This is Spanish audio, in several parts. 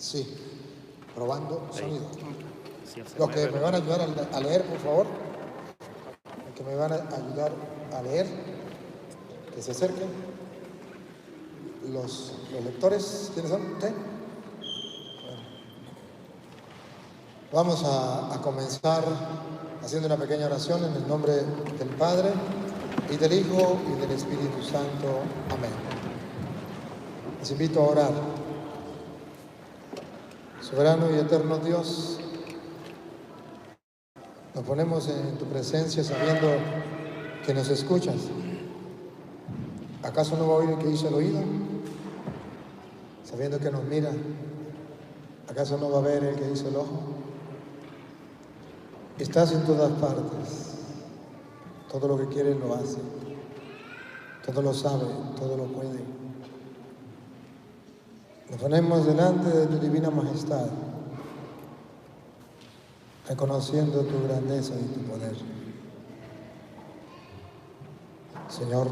Sí, probando sonido. Sí, Los que me van a ayudar a leer, por favor. Los que me van a ayudar a leer, que se acerquen. Los lectores, ¿quiénes son? ¿Usted? Bueno. Vamos a comenzar haciendo una pequeña oración en el nombre del Padre, y del Hijo, y del Espíritu Santo. Amén. Les invito a orar. Soberano y eterno Dios, nos ponemos en tu presencia sabiendo que nos escuchas. ¿Acaso no va a oír el que hizo el oído? Sabiendo que nos mira, ¿acaso no va a ver el que hizo el ojo? Estás en todas partes. Todo lo que quiere lo hace. Todo lo sabe, todo lo puede. Nos ponemos delante de tu divina majestad, reconociendo tu grandeza y tu poder. Señor,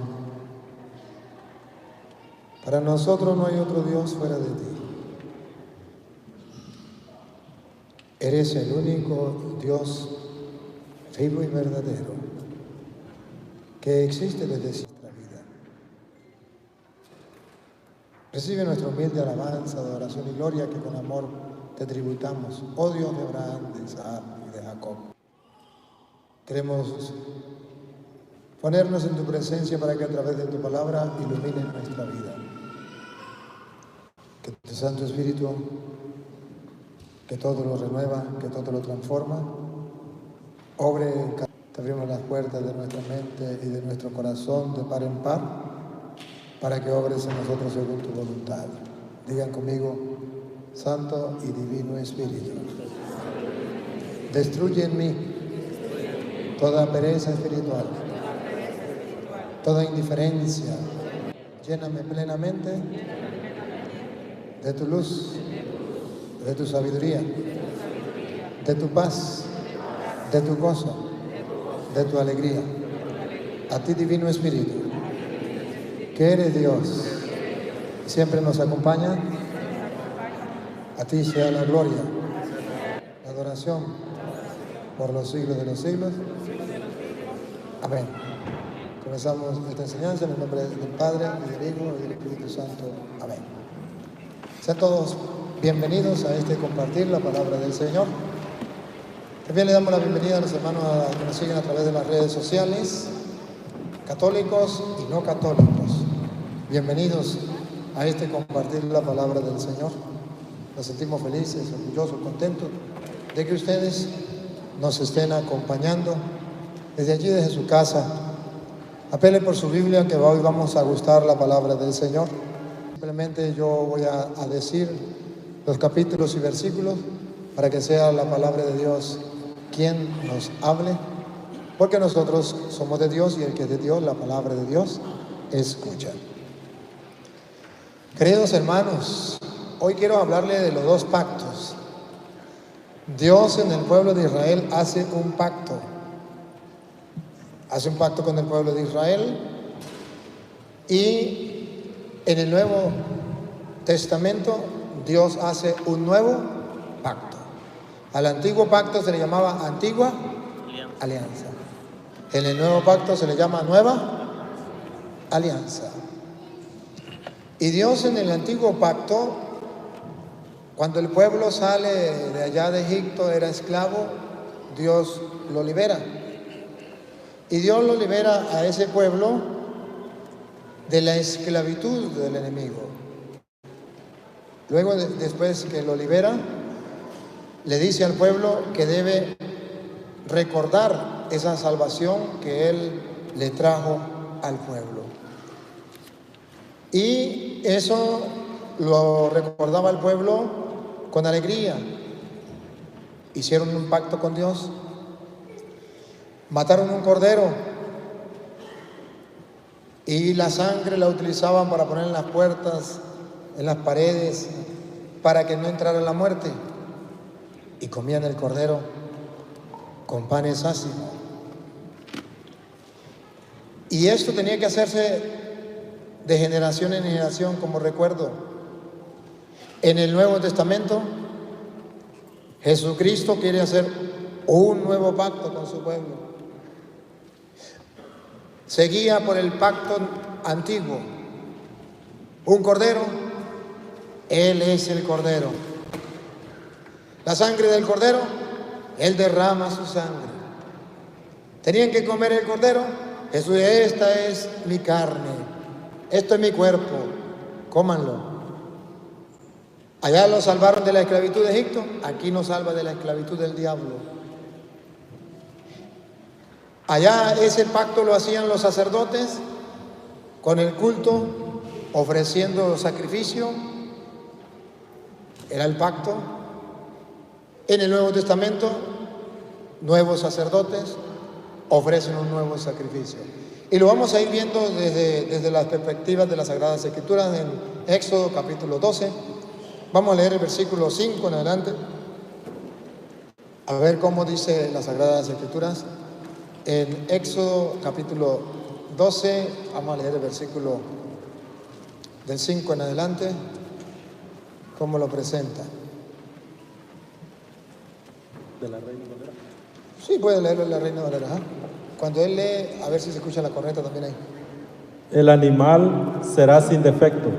para nosotros no hay otro Dios fuera de ti. Eres el único Dios vivo y verdadero que existe desde nuestra vida. Recibe nuestra humilde alabanza, adoración y gloria que con amor te tributamos, oh Dios de Abraham, de Isaac y de Jacob. Queremos ponernos en tu presencia para que a través de tu palabra ilumine nuestra vida. Que tu Santo Espíritu, que todo lo renueva, que todo lo transforma, obre en cada... Te abrimos las puertas de nuestra mente y de nuestro corazón de par en par, para que obres en nosotros según tu voluntad. Digan conmigo: Santo y Divino Espíritu, destruye en mí toda pereza espiritual, toda indiferencia. Lléname plenamente de tu luz, de tu sabiduría, de tu paz, de tu gozo, de tu alegría. A ti, Divino Espíritu, que eres Dios, siempre nos acompaña. A ti sea la gloria, la adoración, por los siglos de los siglos. Amén. Comenzamos esta enseñanza en el nombre del Padre, y del Hijo, y del Espíritu Santo. Amén. Sean todos bienvenidos a este compartir la palabra del Señor. También le damos la bienvenida a los hermanos que nos siguen a través de las redes sociales, católicos y no católicos. Bienvenidos a este compartir la palabra del Señor. Nos sentimos felices, orgullosos, contentos de que ustedes nos estén acompañando desde allí, desde su casa. Apele por su Biblia, que hoy vamos a gustar la palabra del Señor. Simplemente yo voy a decir los capítulos y versículos para que sea la palabra de Dios quien nos hable, porque nosotros somos de Dios, y el que es de Dios, la palabra de Dios, escucha. Queridos hermanos, hoy quiero hablarle de los dos pactos. Dios en el pueblo de Israel hace un pacto. Hace un pacto con el pueblo de Israel, y en el Nuevo Testamento Dios hace un nuevo pacto. Al antiguo pacto se le llamaba antigua alianza. En el nuevo pacto se le llama nueva alianza. Y Dios en el antiguo pacto, cuando el pueblo sale de allá de Egipto, era esclavo, Dios lo libera. Y Dios lo libera a ese pueblo de la esclavitud del enemigo. Luego, después que lo libera, le dice al pueblo que debe recordar esa salvación que Él le trajo al pueblo. Y eso lo recordaba el pueblo con alegría. Hicieron un pacto con Dios. Mataron un cordero y la sangre la utilizaban para poner en las puertas, en las paredes, para que no entrara la muerte. Y comían el cordero con panes ácidos. Y esto tenía que hacerse de generación en generación como recuerdo. En el Nuevo Testamento, Jesucristo quiere hacer un nuevo pacto con su pueblo. Seguía por el pacto antiguo. Un cordero, Él es el cordero. La sangre del cordero, Él derrama su sangre. Tenían que comer el cordero. Jesús, esta es mi carne, esto es mi cuerpo, cómanlo. Allá lo salvaron de la esclavitud de Egipto, aquí nos salva de la esclavitud del diablo. Allá ese pacto lo hacían los sacerdotes con el culto, ofreciendo sacrificio. Era el pacto. En el Nuevo Testamento, nuevos sacerdotes ofrecen un nuevo sacrificio. Y lo vamos a ir viendo desde las perspectivas de las Sagradas Escrituras en Éxodo capítulo 12. Vamos a leer el versículo 5 en adelante. A ver cómo dice las Sagradas Escrituras. En Éxodo capítulo 12, vamos a leer el versículo del 5 en adelante. ¿Cómo lo presenta? ¿De la Reina Valera? Sí, puede leerlo en la Reina Valera. Cuando él lee, a ver si se escucha la correcta también ahí. El animal será sin defecto.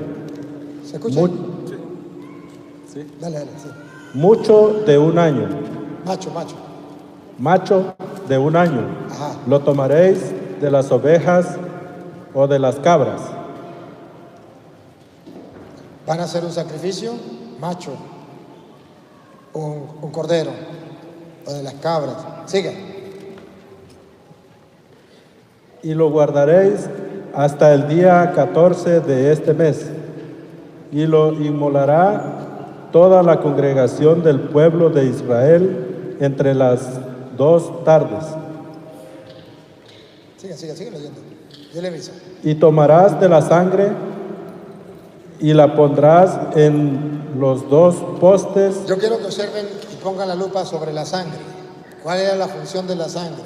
¿Se escucha? Sí. Dale, sí. Mucho de un año. Macho. Macho de un año. Ajá. Lo tomaréis de las ovejas o de las cabras. Van a hacer un sacrificio, macho, un cordero, o de las cabras. Siga. Y lo guardaréis hasta el día 14 de este mes. Y lo inmolará toda la congregación del pueblo de Israel entre las 2 tardes. Siga leyendo. Yo le aviso. Y tomarás de la sangre y la pondrás en los 2 postes. Yo quiero que observen y pongan la lupa sobre la sangre. ¿Cuál era la función de la sangre?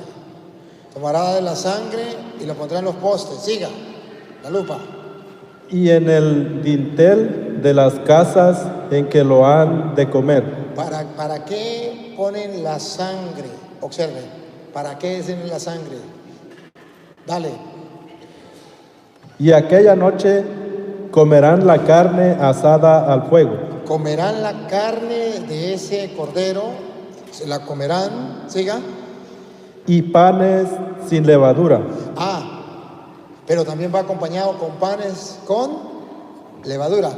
Tomará de la sangre y lo pondrá en los postes. Siga, la lupa. Y en el dintel de las casas en que lo han de comer. ¿Para qué ponen la sangre? Observen. ¿Para qué es en la sangre? Dale. Y aquella noche comerán la carne asada al fuego. Comerán la carne de ese cordero. Se la comerán. Siga. Y panes sin levadura. Pero también va acompañado con panes con levadura.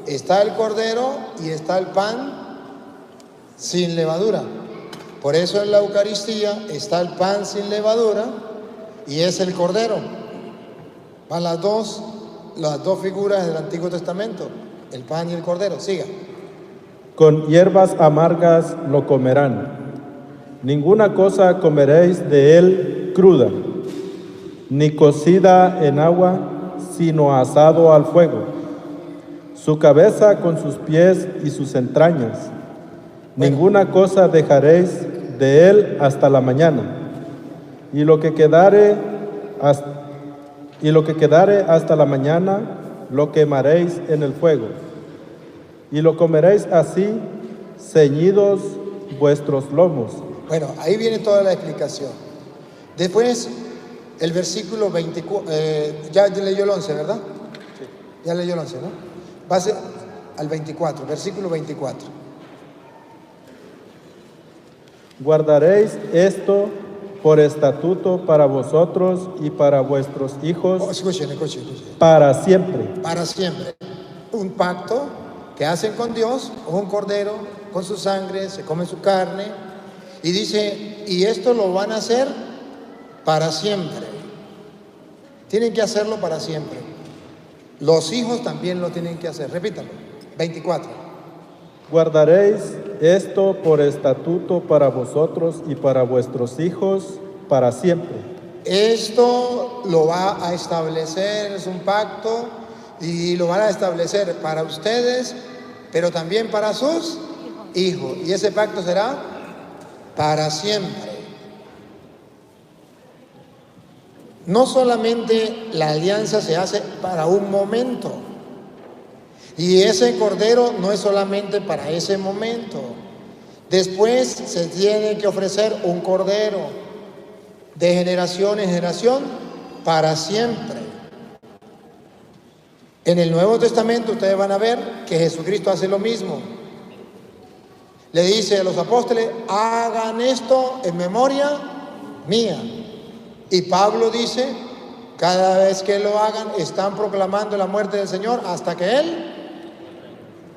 Está el cordero y está el pan sin levadura. Por eso en la Eucaristía está el pan sin levadura y es el cordero. Van las dos figuras del Antiguo Testamento, el pan y el cordero. Siga. Con hierbas amargas lo comerán. Ninguna cosa comeréis de él cruda, ni cocida en agua, sino asado al fuego. Su cabeza con sus pies y sus entrañas. Ninguna cosa dejaréis de él hasta la mañana. Y lo que quedare hasta la mañana, lo quemaréis en el fuego. Y lo comeréis así, ceñidos vuestros lomos. Bueno, ahí viene toda la explicación. Después, el versículo 24, ya leyó el 11, ¿verdad? Sí. Ya leyó el 11, ¿no? Base al 24, versículo 24. Guardaréis esto por estatuto para vosotros y para vuestros hijos. Escuchen. Para siempre. Para siempre. Un pacto que hacen con Dios, un cordero con su sangre, se come su carne. Y dice, y esto lo van a hacer para siempre. Tienen que hacerlo para siempre. Los hijos también lo tienen que hacer. Repítalo. 24. Guardaréis esto por estatuto para vosotros y para vuestros hijos para siempre. Esto lo va a establecer, es un pacto, y lo van a establecer para ustedes, pero también para sus hijos. Y ese pacto será para siempre. No solamente la alianza se hace para un momento. Y ese cordero no es solamente para ese momento. Después se tiene que ofrecer un cordero de generación en generación para siempre. En el Nuevo Testamento ustedes van a ver que Jesucristo hace lo mismo. Le dice a los apóstoles, hagan esto en memoria mía. Y Pablo dice, cada vez que lo hagan, están proclamando la muerte del Señor hasta que Él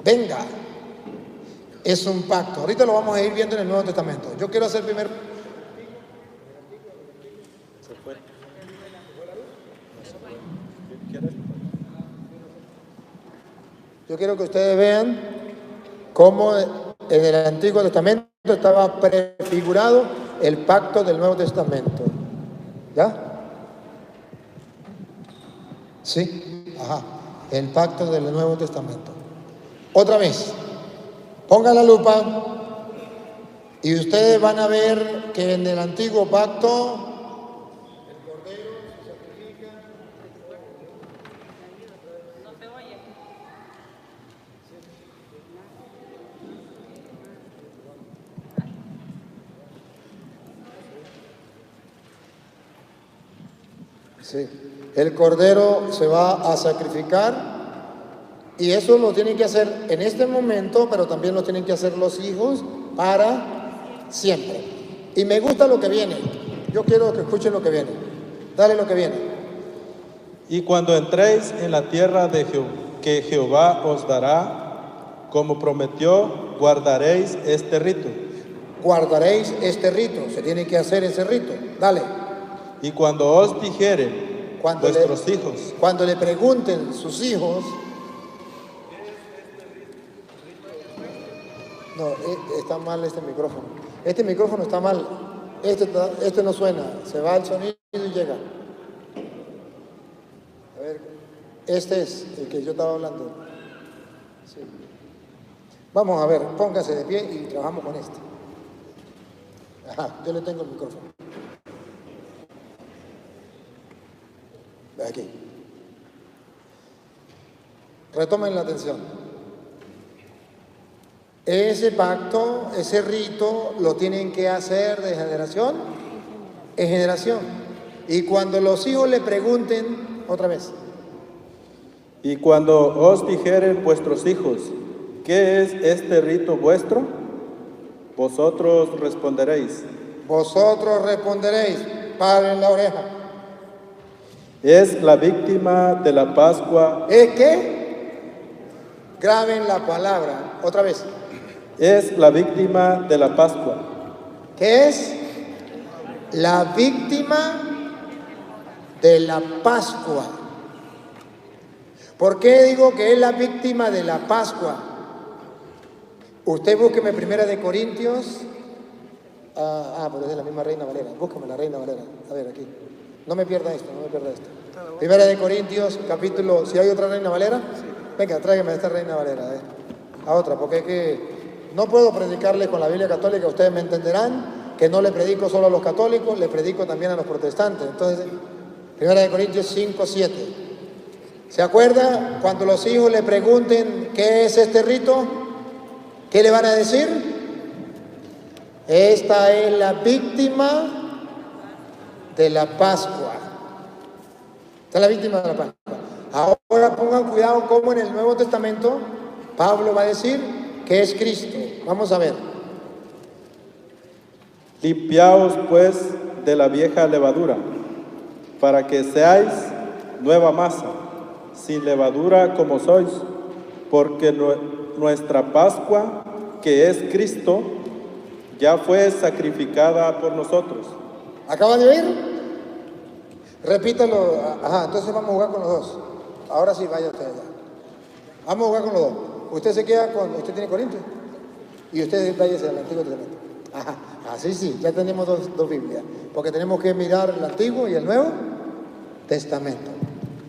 venga. Es un pacto. Ahorita lo vamos a ir viendo en el Nuevo Testamento. Yo quiero hacer primero. Yo quiero que ustedes vean cómo en el Antiguo Testamento estaba prefigurado el pacto del Nuevo Testamento. ¿Ya? Sí, ajá. El pacto del Nuevo Testamento. Otra vez. Pongan la lupa y ustedes van a ver que en el antiguo pacto el cordero se sacrifica. No te oye. Sí, el cordero se va a sacrificar. Y eso lo tienen que hacer en este momento, pero también lo tienen que hacer los hijos para siempre. Y me gusta lo que viene. Yo quiero que escuchen lo que viene. Dale lo que viene. Y cuando entréis en la tierra que Jehová os dará, como prometió, guardaréis este rito. Guardaréis este rito. Se tiene que hacer ese rito. Dale. Y cuando os dijeren vuestros hijos. Cuando le pregunten sus hijos. No, está mal este micrófono. Este micrófono está mal. Este no suena. Se va el sonido y llega. A ver, este es el que yo estaba hablando. Sí. Vamos a ver, póngase de pie y trabajamos con este. Ajá, yo le tengo el micrófono. Aquí. Retomen la atención. Ese pacto, ese rito, lo tienen que hacer de generación en generación. Y cuando los hijos le pregunten, otra vez. Y cuando os dijeren vuestros hijos, ¿qué es este rito vuestro? Vosotros responderéis. Vosotros responderéis. Paren la oreja. Es la víctima de la Pascua. ¿Es qué? Graben la palabra. Otra vez. Es la víctima de la Pascua. ¿Qué es? La víctima de la Pascua. ¿Por qué digo que es la víctima de la Pascua? Usted búsqueme Primera de Corintios. Pero es de la misma Reina Valera. Búscame la Reina Valera. A ver, aquí. No me pierda esto, no me pierda esto. Primera de Corintios, capítulo. Si hay otra Reina Valera, venga, tráigame esta Reina Valera. A otra, porque es que no puedo predicarle con la Biblia católica. Ustedes me entenderán que no le predico solo a los católicos, le predico también a los protestantes. Entonces, Primera de Corintios 5, 7. ¿Se acuerda cuando los hijos le pregunten qué es este rito? ¿Qué le van a decir? Esta es la víctima de la Pascua. Esta es la víctima de la Pascua. Ahora pongan cuidado cómo en el Nuevo Testamento Pablo va a decir que es Cristo. Vamos a ver. Limpiaos pues de la vieja levadura, para que seáis nueva masa, sin levadura como sois, porque nuestra Pascua, que es Cristo, ya fue sacrificada por nosotros. ¿Acaban de oír? Repítalo. Ajá, entonces vamos a jugar con los dos. Ahora sí, vaya usted allá. Vamos a jugar con los dos. Usted se queda con... ¿Usted tiene Corintios? Y usted váyase al Antiguo Testamento. Ajá, así sí, ya tenemos dos Biblias. Porque tenemos que mirar el Antiguo y el Nuevo Testamento.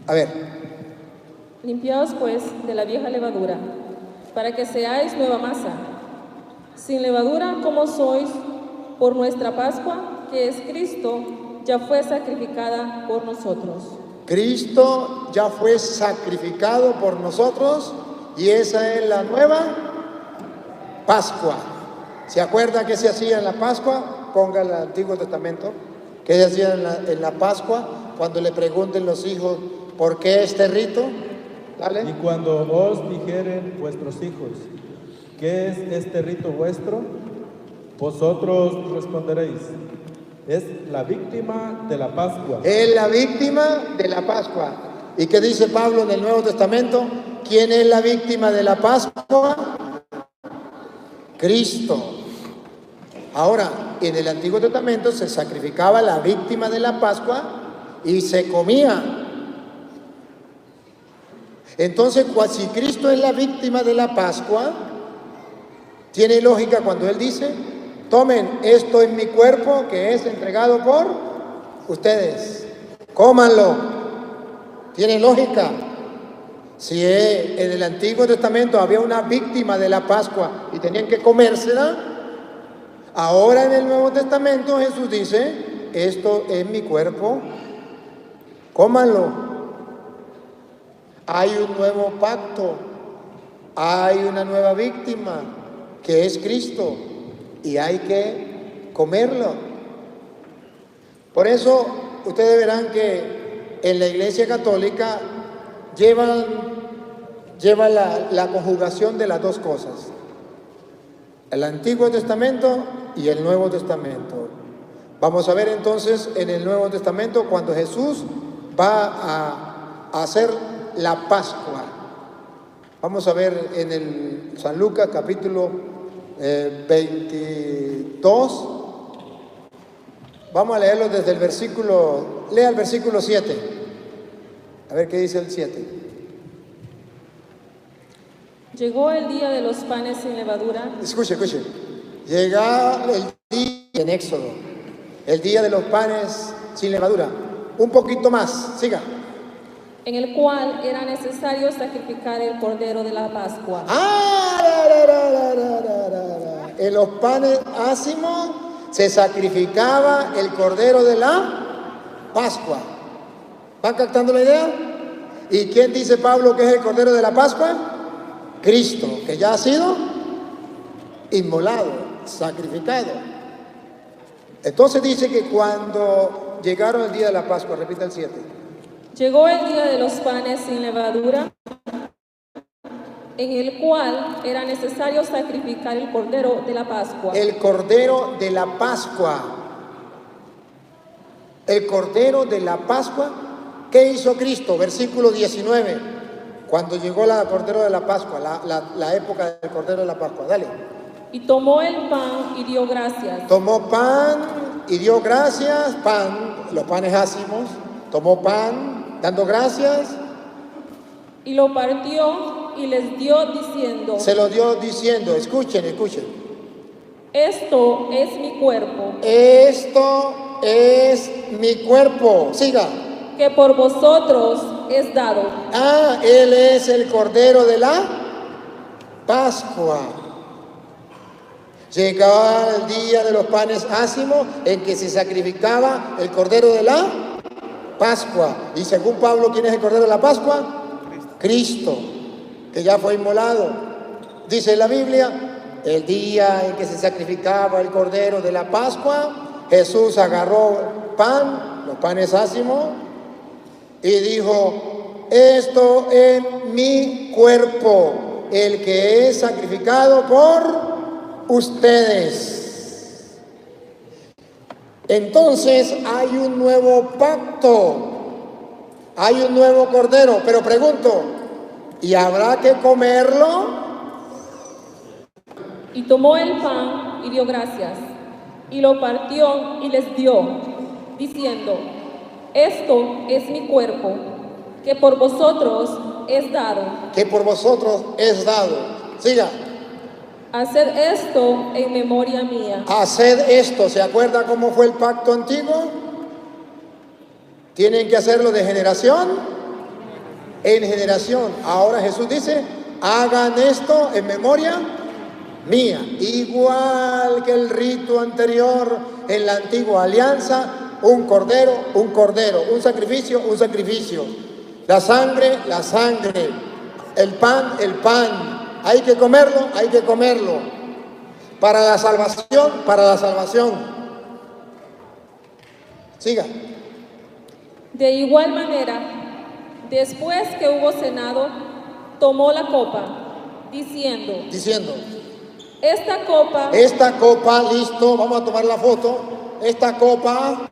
A ver. Limpiaos pues de la vieja levadura, para que seáis nueva masa, sin levadura como sois, por nuestra Pascua, que es Cristo, ya fue sacrificada por nosotros. Cristo ya fue sacrificado por nosotros y esa es la nueva Pascua. ¿Se acuerda qué se hacía en la Pascua? Ponga el Antiguo Testamento. ¿Qué se hacía en la Pascua? Cuando le pregunten los hijos, ¿por qué este rito? Dale. Y cuando os dijeren vuestros hijos, ¿qué es este rito vuestro? Vosotros responderéis, es la víctima de la Pascua. Es la víctima de la Pascua. ¿Y qué dice Pablo en el Nuevo Testamento? ¿Quién es la víctima de la Pascua? Cristo. Ahora, en el Antiguo Testamento se sacrificaba la víctima de la Pascua y se comía. Entonces, si Cristo es la víctima de la Pascua, tiene lógica cuando Él dice, tomen, esto en mi cuerpo que es entregado por ustedes, cómanlo. Tiene lógica. Si en el Antiguo Testamento había una víctima de la Pascua y tenían que comérsela, ahora en el Nuevo Testamento Jesús dice, esto es mi cuerpo, cómanlo. Hay un nuevo pacto, hay una nueva víctima que es Cristo y hay que comerlo. Por eso ustedes verán que en la Iglesia Católica lleva la conjugación de las dos cosas, el Antiguo Testamento y el Nuevo Testamento. Vamos a ver entonces en el Nuevo Testamento cuando Jesús va a hacer la Pascua. Vamos a ver en el San Lucas capítulo 22. Vamos a leerlo desde el versículo, lea el versículo 7. A ver qué dice el 7. Llegó el día de los panes sin levadura. Escuche. Llega el día en Éxodo, el día de los panes sin levadura. Un poquito más, siga. En el cual era necesario sacrificar el cordero de la Pascua. En los panes ácimos se sacrificaba el cordero de la Pascua. ¿Van captando la idea? ¿Y quién dice Pablo que es el cordero de la Pascua? Cristo, que ya ha sido inmolado, sacrificado. Entonces dice que cuando llegaron el día de la Pascua, repita el 7. Llegó el día de los panes sin levadura, en el cual era necesario sacrificar el cordero de la Pascua. El cordero de la Pascua. El cordero de la Pascua. ¿Qué hizo Cristo? Versículo 19. Cuando llegó la cordero de la Pascua, la época del cordero de la Pascua. Dale. Y tomó el pan y dio gracias. Tomó pan y dio gracias. Pan, los panes ácimos. Tomó pan, dando gracias. Y lo partió y les dio diciendo. Se lo dio diciendo, escuchen. Esto es mi cuerpo. Esto es mi cuerpo. Siga. Que por vosotros es dado. Él es el cordero de la Pascua. Llegaba el día de los panes ácimos en que se sacrificaba el cordero de la Pascua. Y según Pablo, ¿quién es el cordero de la Pascua? Cristo, que ya fue inmolado. Dice la Biblia, el día en que se sacrificaba el cordero de la Pascua, Jesús agarró pan, los panes ácimos, y dijo, esto es mi cuerpo, el que es sacrificado por ustedes. Entonces hay un nuevo pacto, hay un nuevo cordero, pero pregunto, ¿y habrá que comerlo? Y tomó el pan y dio gracias, y lo partió y les dio, diciendo, esto es mi cuerpo, que por vosotros es dado. Que por vosotros es dado. Siga. Haced esto en memoria mía. Haced esto. ¿Se acuerda cómo fue el pacto antiguo? Tienen que hacerlo de generación en generación. Ahora Jesús dice, hagan esto en memoria mía. Igual que el rito anterior en la antigua alianza, un cordero, un sacrificio, un sacrificio. La sangre, El pan, hay que comerlo, hay que comerlo. Para la salvación, para la salvación. Siga. De igual manera, después que hubo cenado, tomó la copa, diciendo, esta copa, listo, vamos a tomar la foto. Esta copa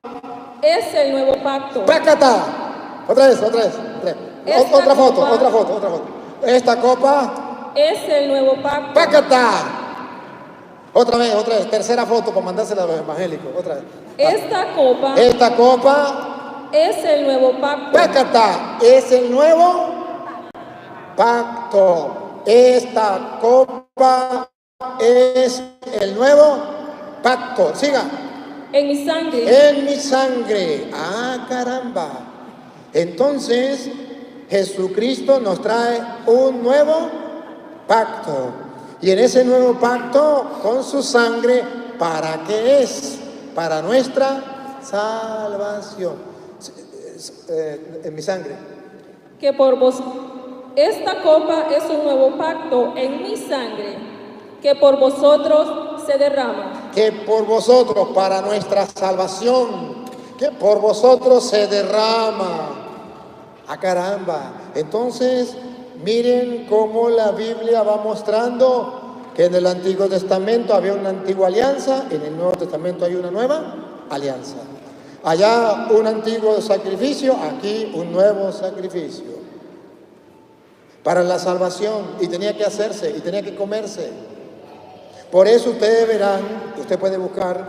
es el nuevo pacto. ¡Pácata! Otra vez. Otra foto. Esta copa es el nuevo pacto. ¡Pácata! Otra vez, tercera foto para mandársela a los evangélicos, otra vez. Esta copa es el nuevo pacto. ¡Pácata! Es el nuevo pacto. Esta copa es el nuevo pacto. Siga. En mi sangre. En mi sangre. Ah, caramba. Entonces, Jesucristo nos trae un nuevo pacto. Y en ese nuevo pacto, con su sangre, ¿para qué es? Para nuestra salvación. En mi sangre. Que por vos, esta copa es un nuevo pacto en mi sangre, que por vosotros se derrama. Que por vosotros, para nuestra salvación, que por vosotros se derrama. ¡Ah, caramba! Entonces, miren cómo la Biblia va mostrando que en el Antiguo Testamento había una antigua alianza, en el Nuevo Testamento hay una nueva alianza. Allá un antiguo sacrificio, aquí un nuevo sacrificio. Para la salvación, y tenía que hacerse, y tenía que comerse. Por eso ustedes verán, usted puede buscar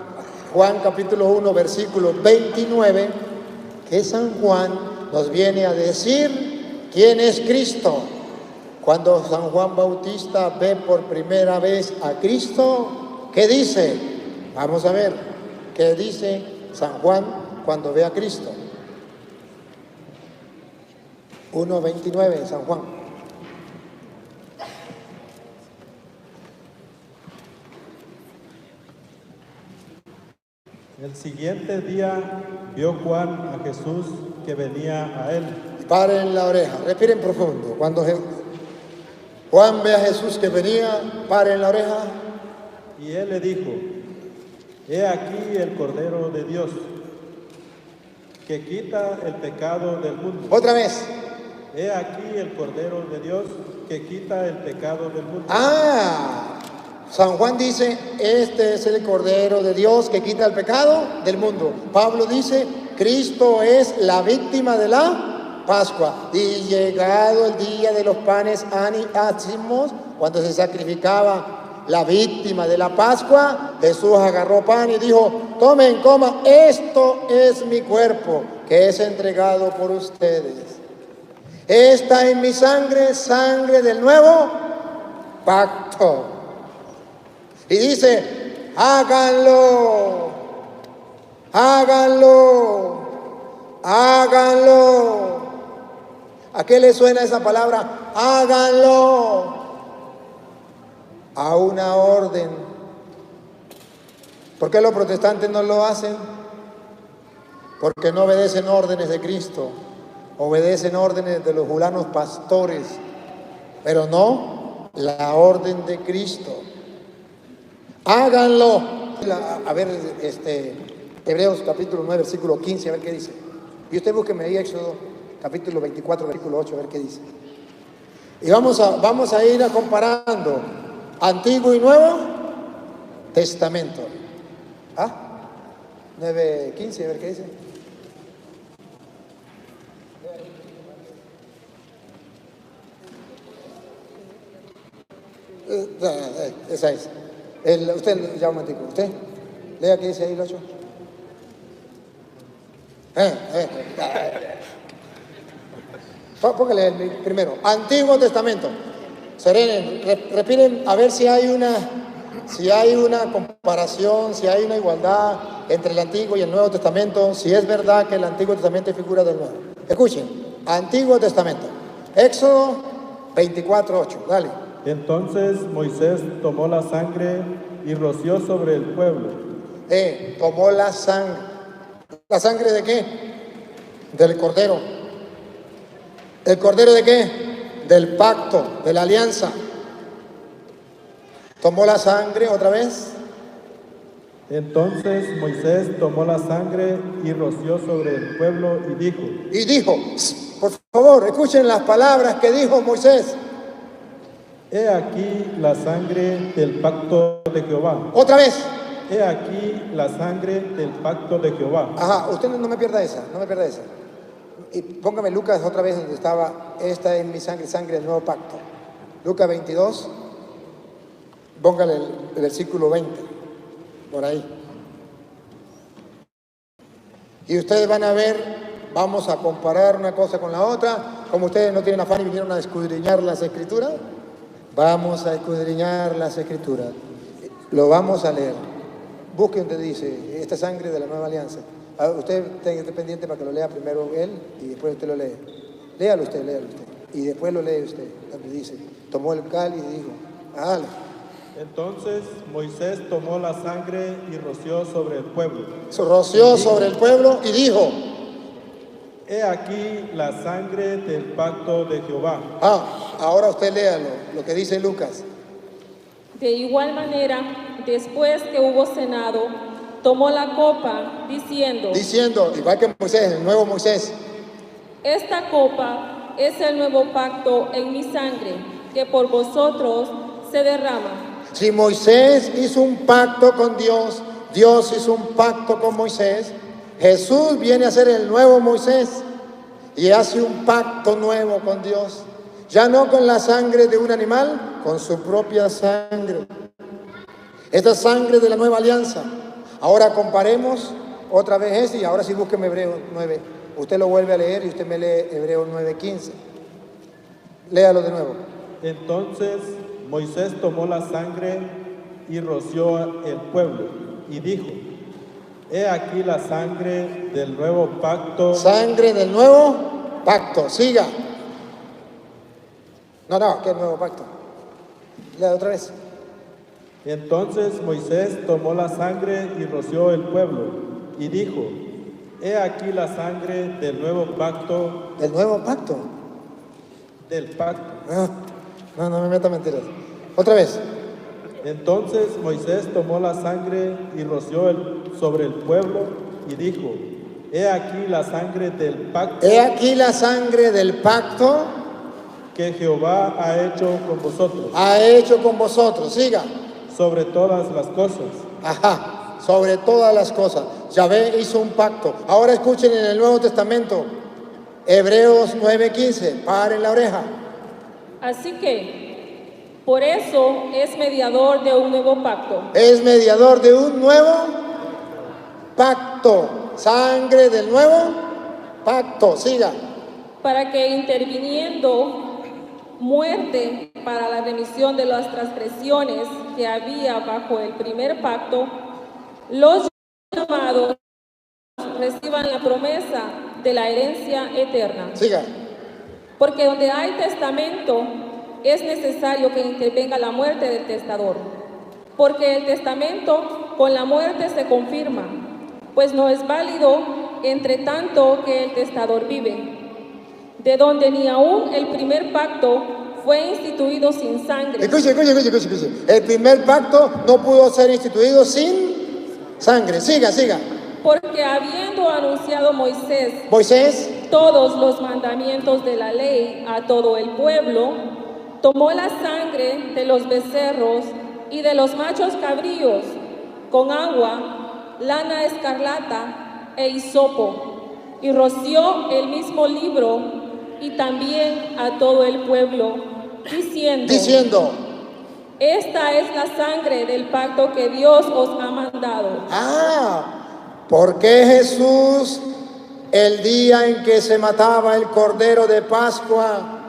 Juan capítulo 1, versículo 29, que San Juan nos viene a decir quién es Cristo. Cuando San Juan Bautista ve por primera vez a Cristo, ¿qué dice? Vamos a ver, ¿qué dice San Juan cuando ve a Cristo? 1:29, San Juan. El siguiente día vio Juan a Jesús que venía a él. Paren la oreja, respiren profundo. Cuando Juan ve a Jesús que venía, paren la oreja. Y él le dijo, he aquí el Cordero de Dios, que quita el pecado del mundo. Otra vez. He aquí el Cordero de Dios, que quita el pecado del mundo. San Juan dice, este es el Cordero de Dios que quita el pecado del mundo. Pablo dice, Cristo es la víctima de la Pascua. Y llegado el día de los panes ácimos, cuando se sacrificaba la víctima de la Pascua, Jesús agarró pan y dijo, tomen, coman, esto es mi cuerpo, que es entregado por ustedes. Esta es mi sangre, sangre del nuevo pacto. Y dice, háganlo. ¿A qué le suena esa palabra? Háganlo. A una orden. ¿Por qué los protestantes no lo hacen? Porque no obedecen órdenes de Cristo. Obedecen órdenes de los fulanos pastores. Pero no la orden de Cristo. Háganlo. A ver, Hebreos capítulo 9, versículo 15, a ver qué dice. Y usted búsqueme ahí Éxodo capítulo 24, versículo 8, a ver qué dice. Y vamos a ir comparando Antiguo y Nuevo Testamento. 9, 15, a ver qué dice. Esa es. Usted ya un momentico. Usted lea qué dice ahí el 8. Póngale el primero. Antiguo Testamento. Serenen, respiren a ver si hay una comparación, si hay una igualdad entre el Antiguo y el Nuevo Testamento, si es verdad que el Antiguo Testamento es figura del Nuevo. Escuchen, Antiguo Testamento. Éxodo 24:8. Dale. Entonces Moisés tomó la sangre y roció sobre el pueblo. Tomó la sangre. ¿La sangre de qué? Del Cordero. ¿El Cordero de qué? del pacto, de la alianza. Tomó la sangre otra vez. Entonces Moisés tomó la sangre y roció sobre el pueblo Y dijo, por favor, escuchen las palabras que dijo Moisés. he aquí la sangre del pacto de Jehová. Otra vez. He aquí la sangre del pacto de Jehová. Ajá, usted no me pierda esa, no me pierda esa. Y póngame Lucas otra vez donde estaba, esta es mi sangre, sangre del nuevo pacto. Lucas 22, póngale el versículo 20, por ahí. Y ustedes van a ver, vamos a comparar una cosa con la otra. Como ustedes no tienen afán y vinieron a escudriñar las escrituras, vamos a escudriñar las escrituras. Lo vamos a leer. Busque donde dice, esta sangre de la nueva alianza. Usted esté pendiente para que lo lea primero él y después usted lo lee. Léalo usted. Y después lo lee usted, donde dice, tomó el cáliz y dijo, hágalo. Entonces Moisés tomó la sangre y roció sobre el pueblo. Roció sobre el pueblo y dijo, he aquí la sangre del pacto de Jehová. Ahora usted léalo, lo que dice Lucas. De igual manera, después que hubo cenado, tomó la copa, diciendo, igual que Moisés, el nuevo Moisés, esta copa es el nuevo pacto en mi sangre, que por vosotros se derrama. Si Moisés hizo un pacto con Dios, Dios hizo un pacto con Moisés, Jesús viene a ser el nuevo Moisés y hace un pacto nuevo con Dios. Ya no con la sangre de un animal, con su propia sangre. Esta sangre de la nueva alianza. Ahora comparemos otra vez ese y ahora sí búsqueme Hebreo 9. Usted lo vuelve a leer y usted me lee Hebreo 9:15. Léalo de nuevo. Entonces Moisés tomó la sangre y roció el pueblo y dijo, he aquí la sangre del nuevo pacto. Sangre del nuevo pacto. Siga. No, ¿qué nuevo pacto? Lea otra vez. Entonces Moisés tomó la sangre y roció el pueblo y dijo, he aquí la sangre del nuevo pacto. ¿Del nuevo pacto? Del pacto. No me meta mentiras. Otra vez. Entonces Moisés tomó la sangre y roció sobre el pueblo y dijo, he aquí la sangre del pacto. He aquí la sangre del pacto que Jehová ha hecho con vosotros. Ha hecho con vosotros. Siga. Sobre todas las cosas. Sobre todas las cosas. Yahvé hizo un pacto. Ahora escuchen en el Nuevo Testamento, Hebreos 9:15. Paren la oreja. Así que, por eso es mediador de un nuevo pacto. Es mediador de un nuevo pacto. Sangre del nuevo pacto. Siga. Para que interviniendo muerte para la remisión de las transgresiones que había bajo el primer pacto, los llamados reciban la promesa de la herencia eterna. Siga. Porque donde hay testamento es necesario que intervenga la muerte del testador, porque el testamento con la muerte se confirma, pues no es válido entre tanto que el testador vive, de donde ni aún el primer pacto fue instituido sin sangre. Escuche. El primer pacto no pudo ser instituido sin sangre. Siga. Porque habiendo anunciado Moisés todos los mandamientos de la ley a todo el pueblo, tomó la sangre de los becerros y de los machos cabríos con agua, lana escarlata e hisopo, y roció el mismo libro y también a todo el pueblo, diciendo, esta es la sangre del pacto que Dios os ha mandado. ¿Por qué Jesús, el día en que se mataba el Cordero de Pascua,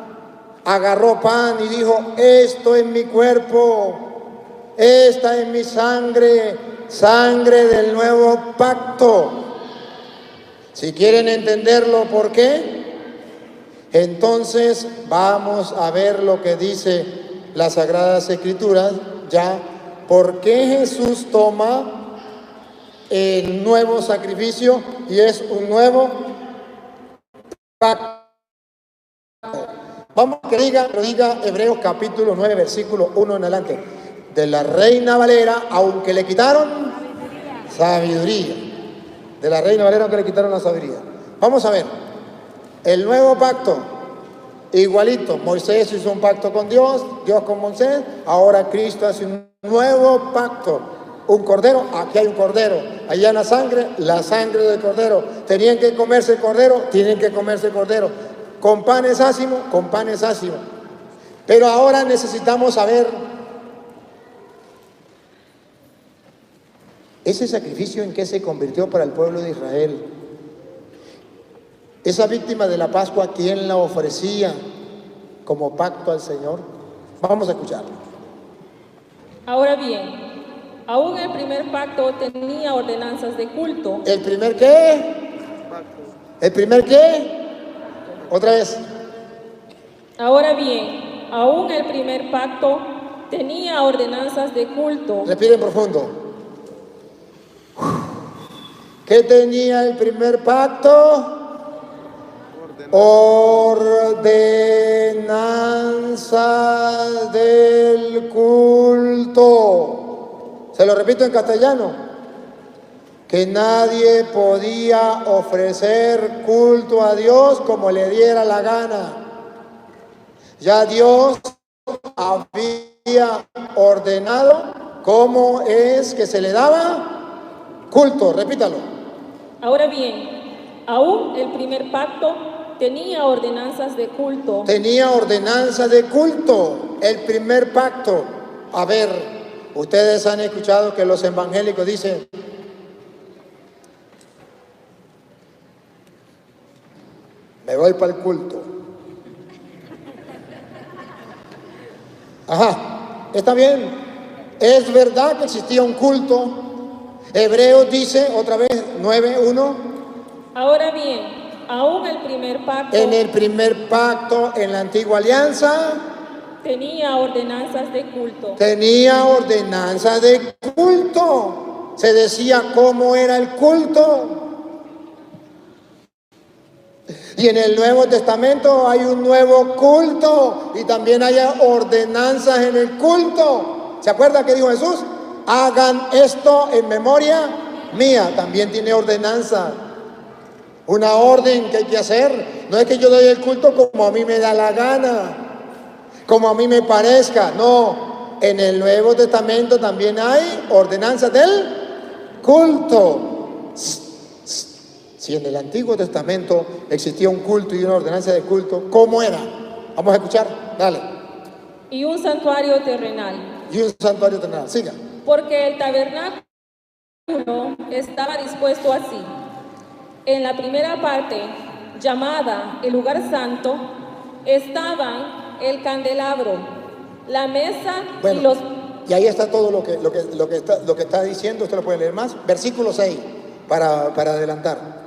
agarró pan y dijo, esto es mi cuerpo, esta es mi sangre, sangre del nuevo pacto? Si quieren entenderlo, ¿por qué? Entonces vamos a ver lo que dice las Sagradas Escrituras, ya, ¿por qué Jesús toma el nuevo sacrificio y es un nuevo pacto? Vamos a que lo diga Hebreos capítulo 9, versículo 1 en adelante. De la Reina Valera, aunque le quitaron sabiduría. De la Reina Valera, aunque le quitaron la sabiduría. Vamos a ver. El nuevo pacto, igualito. Moisés hizo un pacto con Dios, Dios con Moisés. Ahora Cristo hace un nuevo pacto. Un cordero, aquí hay un cordero. Allá la sangre del cordero. Tenían que comerse el cordero, tienen que comerse el cordero. Con pan es ácimo, con pan es ácimo. Pero ahora necesitamos saber ese sacrificio en qué se convirtió para el pueblo de Israel. Esa víctima de la Pascua, ¿quién la ofrecía como pacto al Señor? Vamos a escucharlo. Ahora bien, aún el primer pacto tenía ordenanzas de culto. ¿El primer qué? ¿El primer qué? Otra vez. Ahora bien, aún el primer pacto tenía ordenanzas de culto. Respiren profundo. ¿Qué tenía el primer pacto? Ordenanzas del culto. Se lo repito en castellano. Que nadie podía ofrecer culto a Dios como le diera la gana. Ya Dios había ordenado cómo es que se le daba culto. Repítalo. Ahora bien, aún el primer pacto tenía ordenanzas de culto. Tenía ordenanzas de culto. El primer pacto. A ver, ustedes han escuchado que los evangélicos dicen: me voy para el culto. Ajá, está bien. Es verdad que existía un culto. Hebreos dice, otra vez, 9:1. Ahora bien, aún el primer pacto. En el primer pacto, en la antigua alianza, tenía ordenanzas de culto. Tenía ordenanzas de culto. Se decía cómo era el culto. Y en el Nuevo Testamento hay un nuevo culto y también hay ordenanzas en el culto. ¿Se acuerda que dijo Jesús? Hagan esto en memoria mía. También tiene ordenanza. Una orden que hay que hacer. No es que yo doy el culto como a mí me da la gana, como a mí me parezca. No, en el Nuevo Testamento también hay ordenanzas del culto. Si en el Antiguo Testamento existía un culto y una ordenanza de culto, ¿cómo era? Vamos a escuchar, dale. Y un santuario terrenal. Y un santuario terrenal, siga. Porque el tabernáculo estaba dispuesto así. En la primera parte, llamada el lugar santo, estaban el candelabro, la mesa y los... Y ahí está todo lo que está diciendo. Usted lo puede leer más. Versículo 6, para adelantar.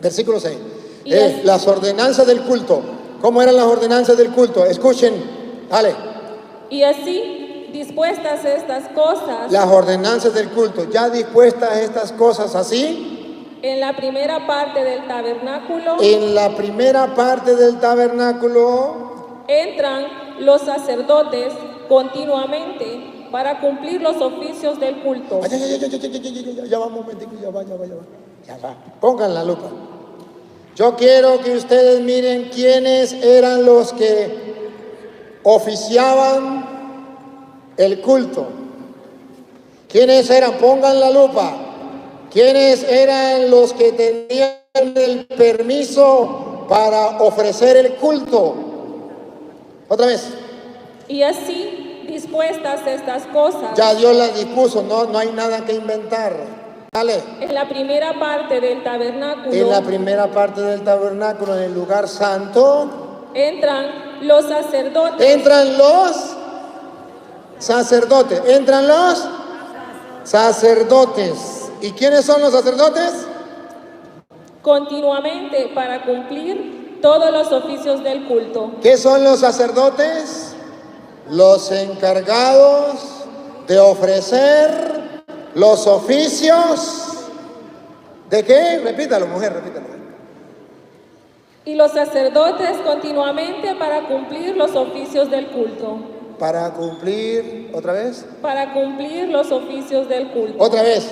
Versículo 6. Las ordenanzas del culto. ¿Cómo eran las ordenanzas del culto? Escuchen, dale. Y así, dispuestas estas cosas. Las ordenanzas del culto, ya dispuestas estas cosas así. En la primera parte del tabernáculo. En la primera parte del tabernáculo. Entran los sacerdotes continuamente para cumplir los oficios del culto. Ya va un momentico, ya va. Pongan la lupa. Yo quiero que ustedes miren quiénes eran los que oficiaban el culto. ¿Quiénes eran? Pongan la lupa. ¿Quiénes eran los que tenían el permiso para ofrecer el culto? Otra vez. Y así, dispuestas estas cosas. Ya Dios las dispuso, no hay nada que inventar. Dale. En la primera parte del tabernáculo. En la primera parte del tabernáculo, en el lugar santo. Entran los sacerdotes. Entran los sacerdotes. Entran los sacerdotes. ¿Y quiénes son los sacerdotes? Continuamente para cumplir todos los oficios del culto. ¿Qué son los sacerdotes? Los encargados de ofrecer los oficios. ¿De qué? Repítalo, mujer, repítalo. y los sacerdotes continuamente para cumplir los oficios del culto. Para cumplir, otra vez. Para cumplir los oficios del culto. Otra vez.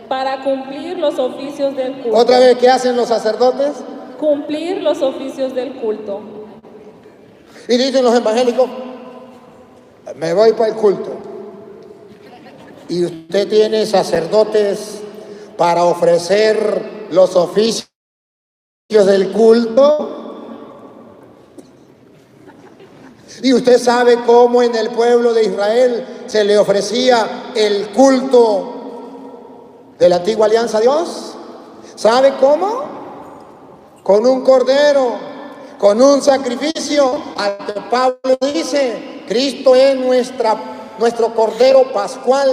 Para cumplir los oficios del culto. Otra vez, ¿qué hacen los sacerdotes? Cumplir los oficios del culto. Y dicen los evangélicos, me voy para el culto. Y usted tiene sacerdotes para ofrecer los oficios del culto. Y usted sabe cómo en el pueblo de Israel se le ofrecía el culto de la antigua alianza a Dios. ¿Sabe cómo? Con un cordero, con un sacrificio al que Pablo dice, Cristo es nuestro cordero pascual.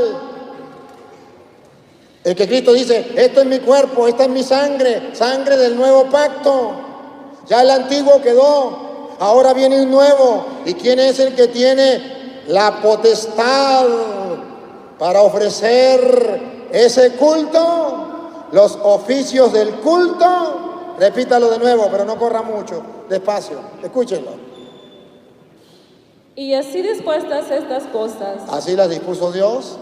El que Cristo dice, esto es mi cuerpo, esta es mi sangre, sangre del nuevo pacto. Ya el antiguo quedó. Ahora viene un nuevo. ¿Y quién es el que tiene la potestad para ofrecer ese culto? Los oficios del culto. Repítalo de nuevo, pero no corra mucho. Despacio. Escúchenlo. Y así dispuestas estas cosas. Así las dispuso Dios.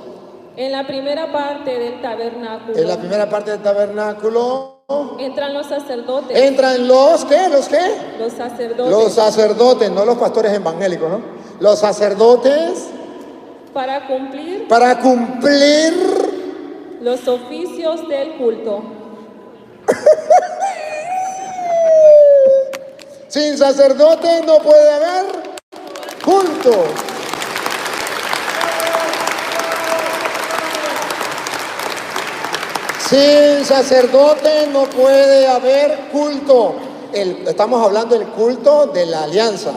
En la primera parte del tabernáculo. En la primera parte del tabernáculo. Entran los sacerdotes. Entran los, ¿qué? ¿Los qué? Los sacerdotes. Los sacerdotes, no los pastores evangélicos, ¿no? Los sacerdotes. Para cumplir los oficios del culto. Sin sacerdote no puede haber culto. Sin sacerdote no puede haber culto. Estamos hablando del culto de la alianza,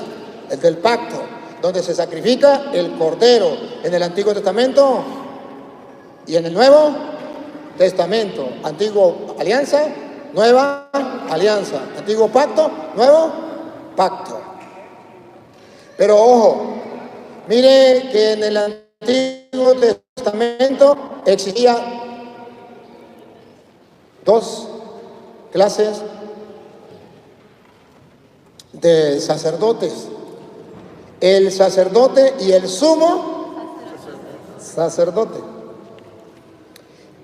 el del pacto, donde se sacrifica el cordero en el Antiguo Testamento y en el Nuevo Testamento. Antiguo alianza, nueva alianza. Antiguo pacto, nuevo pacto. Pero ojo, mire que en el Antiguo Testamento existía dos clases de sacerdotes: el sacerdote y el sumo sacerdote.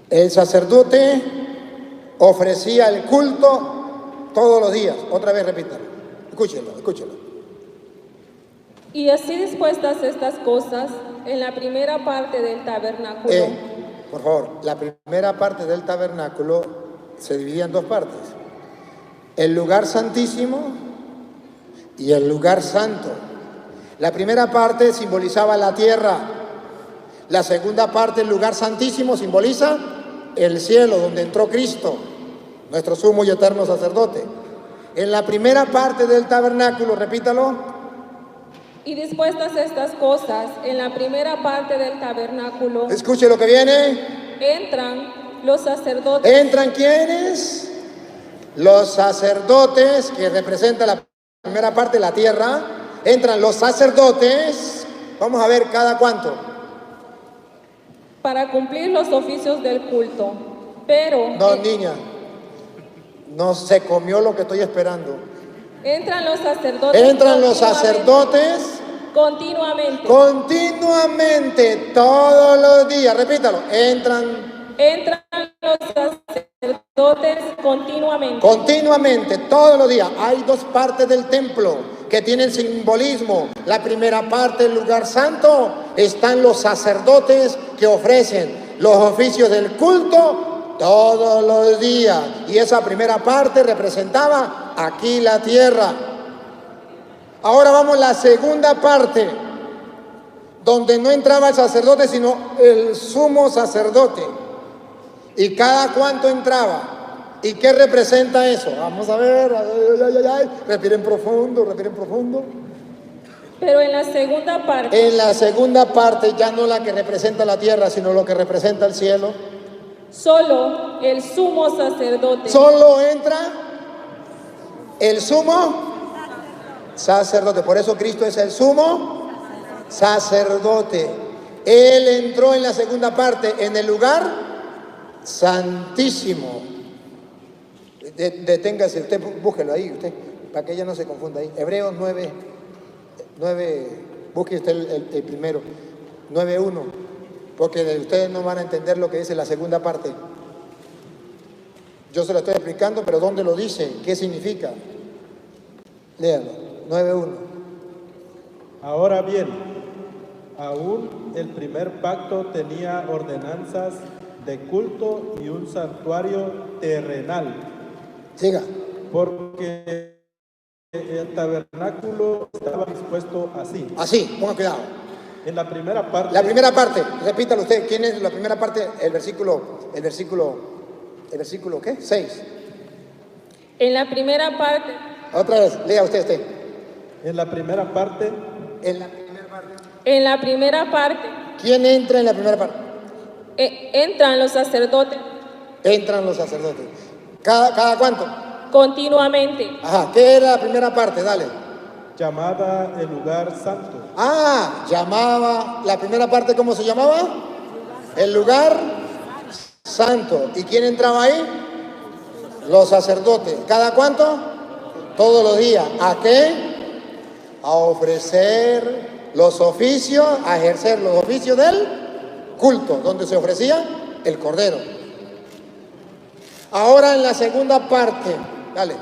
El sacerdote ofrecía el culto todos los días. Otra vez repítalo, escúchelo. Y así dispuestas estas cosas en la primera parte del tabernáculo. Por favor, la primera parte del tabernáculo se dividía en dos partes: el lugar santísimo y el lugar santo. La primera parte simbolizaba la tierra. La segunda parte, el lugar santísimo, simboliza el cielo, donde entró Cristo, nuestro sumo y eterno sacerdote. En la primera parte del tabernáculo, repítalo. Y dispuestas estas cosas en la primera parte del tabernáculo. Escuche lo que viene. Entran los sacerdotes. ¿Entran quiénes? Los sacerdotes, que representan la primera parte, la tierra. Entran los sacerdotes. Vamos a ver cada cuánto. Para cumplir los oficios del culto. Pero... No, niña. No se comió lo que estoy esperando. Entran los sacerdotes. Entran los sacerdotes. Continuamente, todos los días. Repítalo. Entran los sacerdotes continuamente. Continuamente, todos los días. Hay dos partes del templo que tienen simbolismo. La primera parte, el lugar santo, están los sacerdotes que ofrecen los oficios del culto todos los días. Y esa primera parte representaba aquí la tierra. Ahora vamos a la segunda parte, donde no entraba el sacerdote, sino el sumo sacerdote. ¿Y cada cuánto entraba? ¿Y qué representa eso? Vamos a ver. Respiren profundo. Pero en la segunda parte. En la segunda parte, ya no la que representa la tierra, sino lo que representa el cielo. Solo el sumo sacerdote. Solo entra el sumo sacerdote. Por eso Cristo es el sumo sacerdote. Él entró en la segunda parte, en el lugar santísimo. Deténgase, usted búsquelo ahí, usted para que ella no se confunda ahí. Hebreos 9, busque usted el primero, 9:1, porque ustedes no van a entender lo que dice la segunda parte. Yo se lo estoy explicando, pero ¿dónde lo dice? ¿Qué significa? Léalo, 9:1. Ahora bien, aún el primer pacto tenía ordenanzas de culto y un santuario terrenal, Siga. porque el tabernáculo estaba dispuesto así. Así, ponga cuidado. En la primera parte, La primera parte, repítalo usted. ¿Quién es la primera parte? El versículo ¿qué? 6. En la primera parte, Otra vez, lea usted. en la primera parte, En la primera parte. en la primera parte ¿Quién entra en la primera parte? entran los sacerdotes Entran los sacerdotes. ¿Cada cuánto? continuamente. Ajá, ¿qué era la primera parte? Dale. llamada el lugar santo, Llamaba, la primera parte, ¿cómo se llamaba? El lugar santo. ¿Y quién entraba ahí? Los sacerdotes. ¿Cada cuánto? Todos los días. ¿A qué? A ofrecer los oficios, a ejercer los oficios del culto, donde se ofrecía el cordero. Ahora en la segunda parte, dale.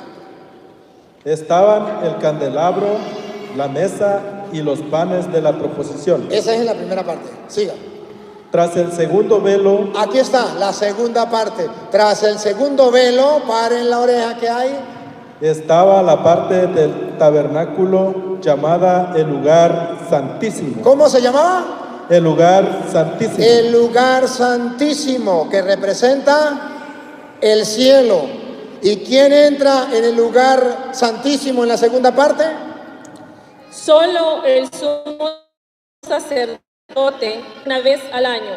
estaban el candelabro, la mesa y los panes de la proposición. Esa es en la primera parte. Siga. Tras el segundo velo, Aquí está la segunda parte. Tras el segundo velo, paren la oreja que hay. estaba la parte del tabernáculo llamada el lugar santísimo. ¿Cómo se llamaba? El lugar santísimo. El lugar santísimo, que representa el cielo. ¿Y quién entra en el lugar santísimo en la segunda parte? Solo el sumo sacerdote una vez al año.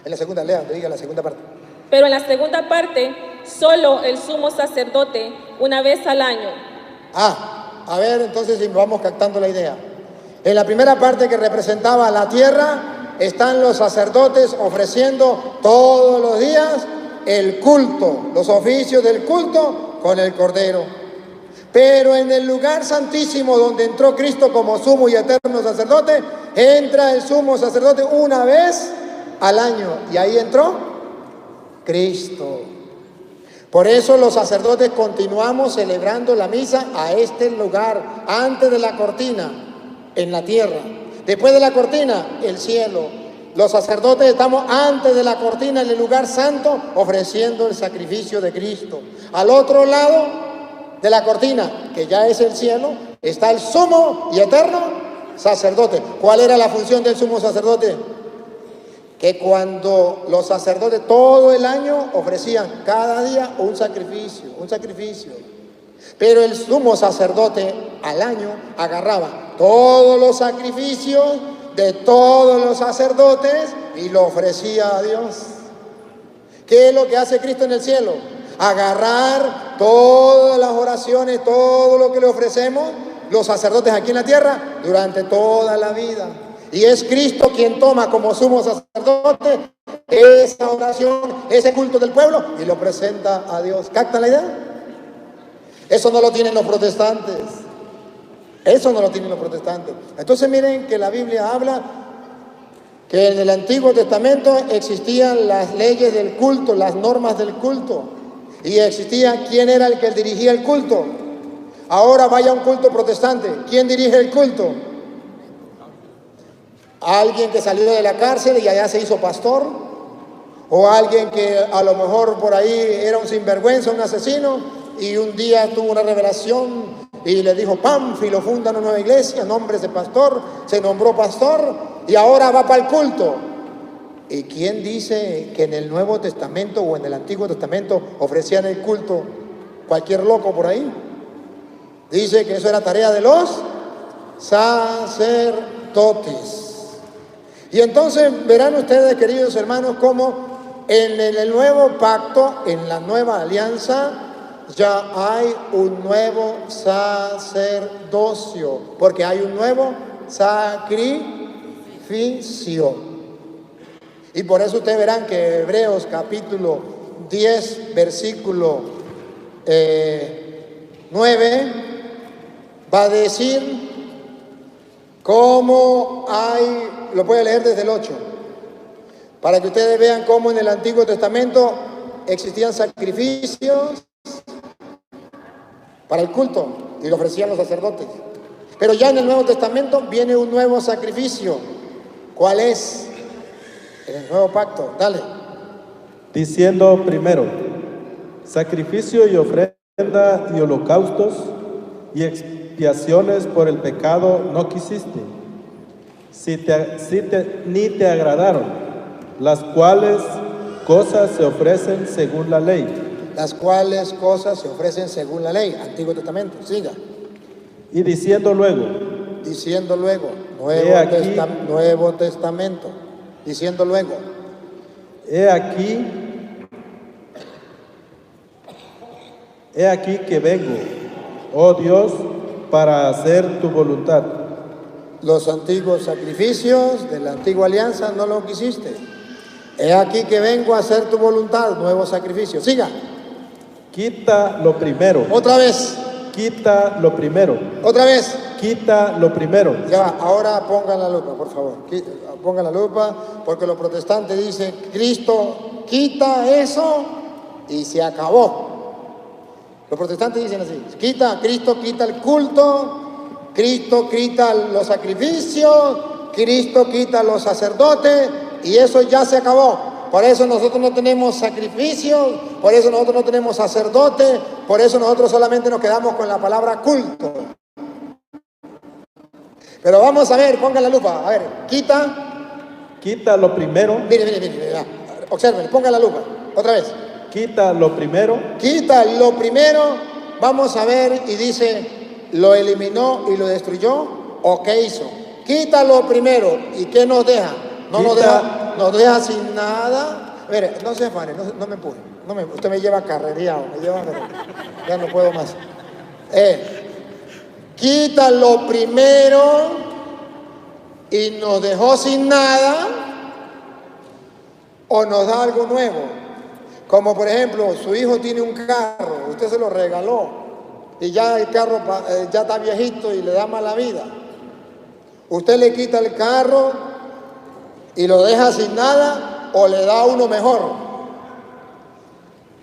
En la segunda, lea, diga la segunda parte. Pero en la segunda parte, solo el sumo sacerdote una vez al año. A ver, entonces si vamos captando la idea. En la primera parte, que representaba la tierra, están los sacerdotes ofreciendo todos los días el culto, los oficios del culto con el cordero. Pero en el lugar santísimo, donde entró Cristo como sumo y eterno sacerdote, entra el sumo sacerdote una vez al año. Y ahí entró Cristo. Por eso los sacerdotes continuamos celebrando la misa a este lugar, antes de la cortina, en la tierra. Después de la cortina, el cielo. Los sacerdotes estamos antes de la cortina, en el lugar santo, ofreciendo el sacrificio de Cristo. Al otro lado de la cortina, que ya es el cielo, está el sumo y eterno sacerdote. ¿Cuál era la función del sumo sacerdote? Que cuando los sacerdotes todo el año ofrecían cada día un sacrificio. Pero el sumo sacerdote al año agarraba todos los sacrificios de todos los sacerdotes y lo ofrecía a Dios. ¿Qué es lo que hace Cristo en el cielo? Agarrar todas las oraciones, todo lo que le ofrecemos los sacerdotes aquí en la tierra durante toda la vida. Y es Cristo quien toma como sumo sacerdote esa oración, ese culto del pueblo, y lo presenta a Dios. ¿Captan la idea? Eso no lo tienen los protestantes. Eso no lo tienen los protestantes. Entonces miren que la Biblia habla que en el Antiguo Testamento existían las leyes del culto, las normas del culto, y existía quién era el que dirigía el culto. Ahora vaya a un culto protestante, ¿quién dirige el culto? Alguien que salió de la cárcel y allá se hizo pastor, o alguien que a lo mejor por ahí era un sinvergüenza, un asesino, y un día tuvo una revelación y le dijo: Pánfilo, funda una nueva iglesia, nombres de pastor, se nombró pastor y ahora va para el culto. ¿Y quién dice que en el Nuevo Testamento o en el Antiguo Testamento ofrecían el culto cualquier loco por ahí? Dice que eso era tarea de los sacerdotes. Y entonces verán ustedes, queridos hermanos, cómo en el nuevo pacto, en la nueva alianza, ya hay un nuevo sacerdocio, porque hay un nuevo sacrificio. Y por eso ustedes verán que Hebreos capítulo 10, versículo 9 va a decir cómo hay, lo puede leer desde el 8, para que ustedes vean cómo en el Antiguo Testamento existían sacrificios para el culto y lo ofrecían los sacerdotes. Pero ya en el Nuevo Testamento viene un nuevo sacrificio. ¿Cuál es? En el nuevo pacto. Dale. Diciendo primero, sacrificio y ofrenda y holocaustos y expiaciones por el pecado no quisiste, ni te agradaron, las cuales cosas se ofrecen según la ley. Las cuales cosas se ofrecen según la ley. Antiguo Testamento. Siga. Y diciendo luego, Nuevo Testamento. Diciendo luego, he aquí que vengo, oh Dios, para hacer tu voluntad. los antiguos sacrificios de la antigua alianza no lo quisiste. He aquí que vengo a hacer tu voluntad, nuevo sacrificio. Siga. Quita lo primero. Otra vez. Quita lo primero. Otra vez. Quita lo primero. Ya va, ahora pongan la lupa, por favor. Pongan la lupa, porque los protestantes dicen, Cristo quita eso y se acabó. Los protestantes dicen así, Cristo quita el culto, Cristo quita los sacrificios, Cristo quita los sacerdotes y eso ya se acabó. Por eso nosotros no tenemos sacrificios, por eso nosotros no tenemos sacerdotes, por eso nosotros solamente nos quedamos con la palabra culto. Pero vamos a ver, pongan la lupa, a ver, Quita lo primero. Mire, observen, pongan la lupa, otra vez. Quita lo primero. Quita lo primero, vamos a ver, y dice, ¿lo eliminó y lo destruyó? ¿O qué hizo? Quita lo primero, ¿y qué nos deja? Nos deja sin nada. Mire, no se afane, no me empuje. Usted me lleva carrereado, ya no puedo más. Quita lo primero y nos dejó sin nada, o nos da algo nuevo. Como por ejemplo, su hijo tiene un carro, usted se lo regaló y ya el carro ya está viejito y le da mala vida. Usted le quita el carro y lo deja sin nada, o le da uno mejor.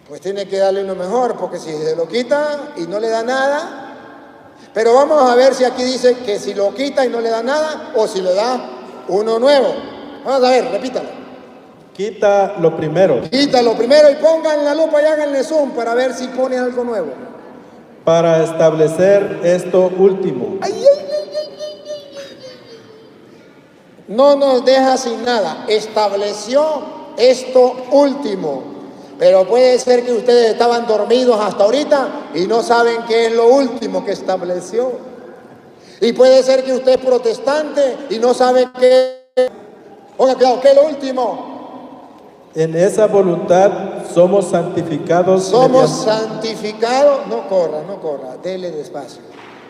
Pues tiene que darle uno mejor, porque si se lo quita y no le da nada. Pero vamos a ver si aquí dice que si lo quita y no le da nada, o si le da uno nuevo. Vamos a ver, repítalo. Quita lo primero. Quita lo primero y pongan la lupa y háganle zoom para ver si pone algo nuevo. Para establecer esto último. No nos deja sin nada. Estableció esto último. Pero puede ser que ustedes estaban dormidos hasta ahorita y no saben qué es lo último que estableció. Y puede ser que usted es protestante y no sabe qué. Oiga, cuidado, ¿qué es lo último? En esa voluntad somos santificados. Somos santificados. No corra, dele despacio.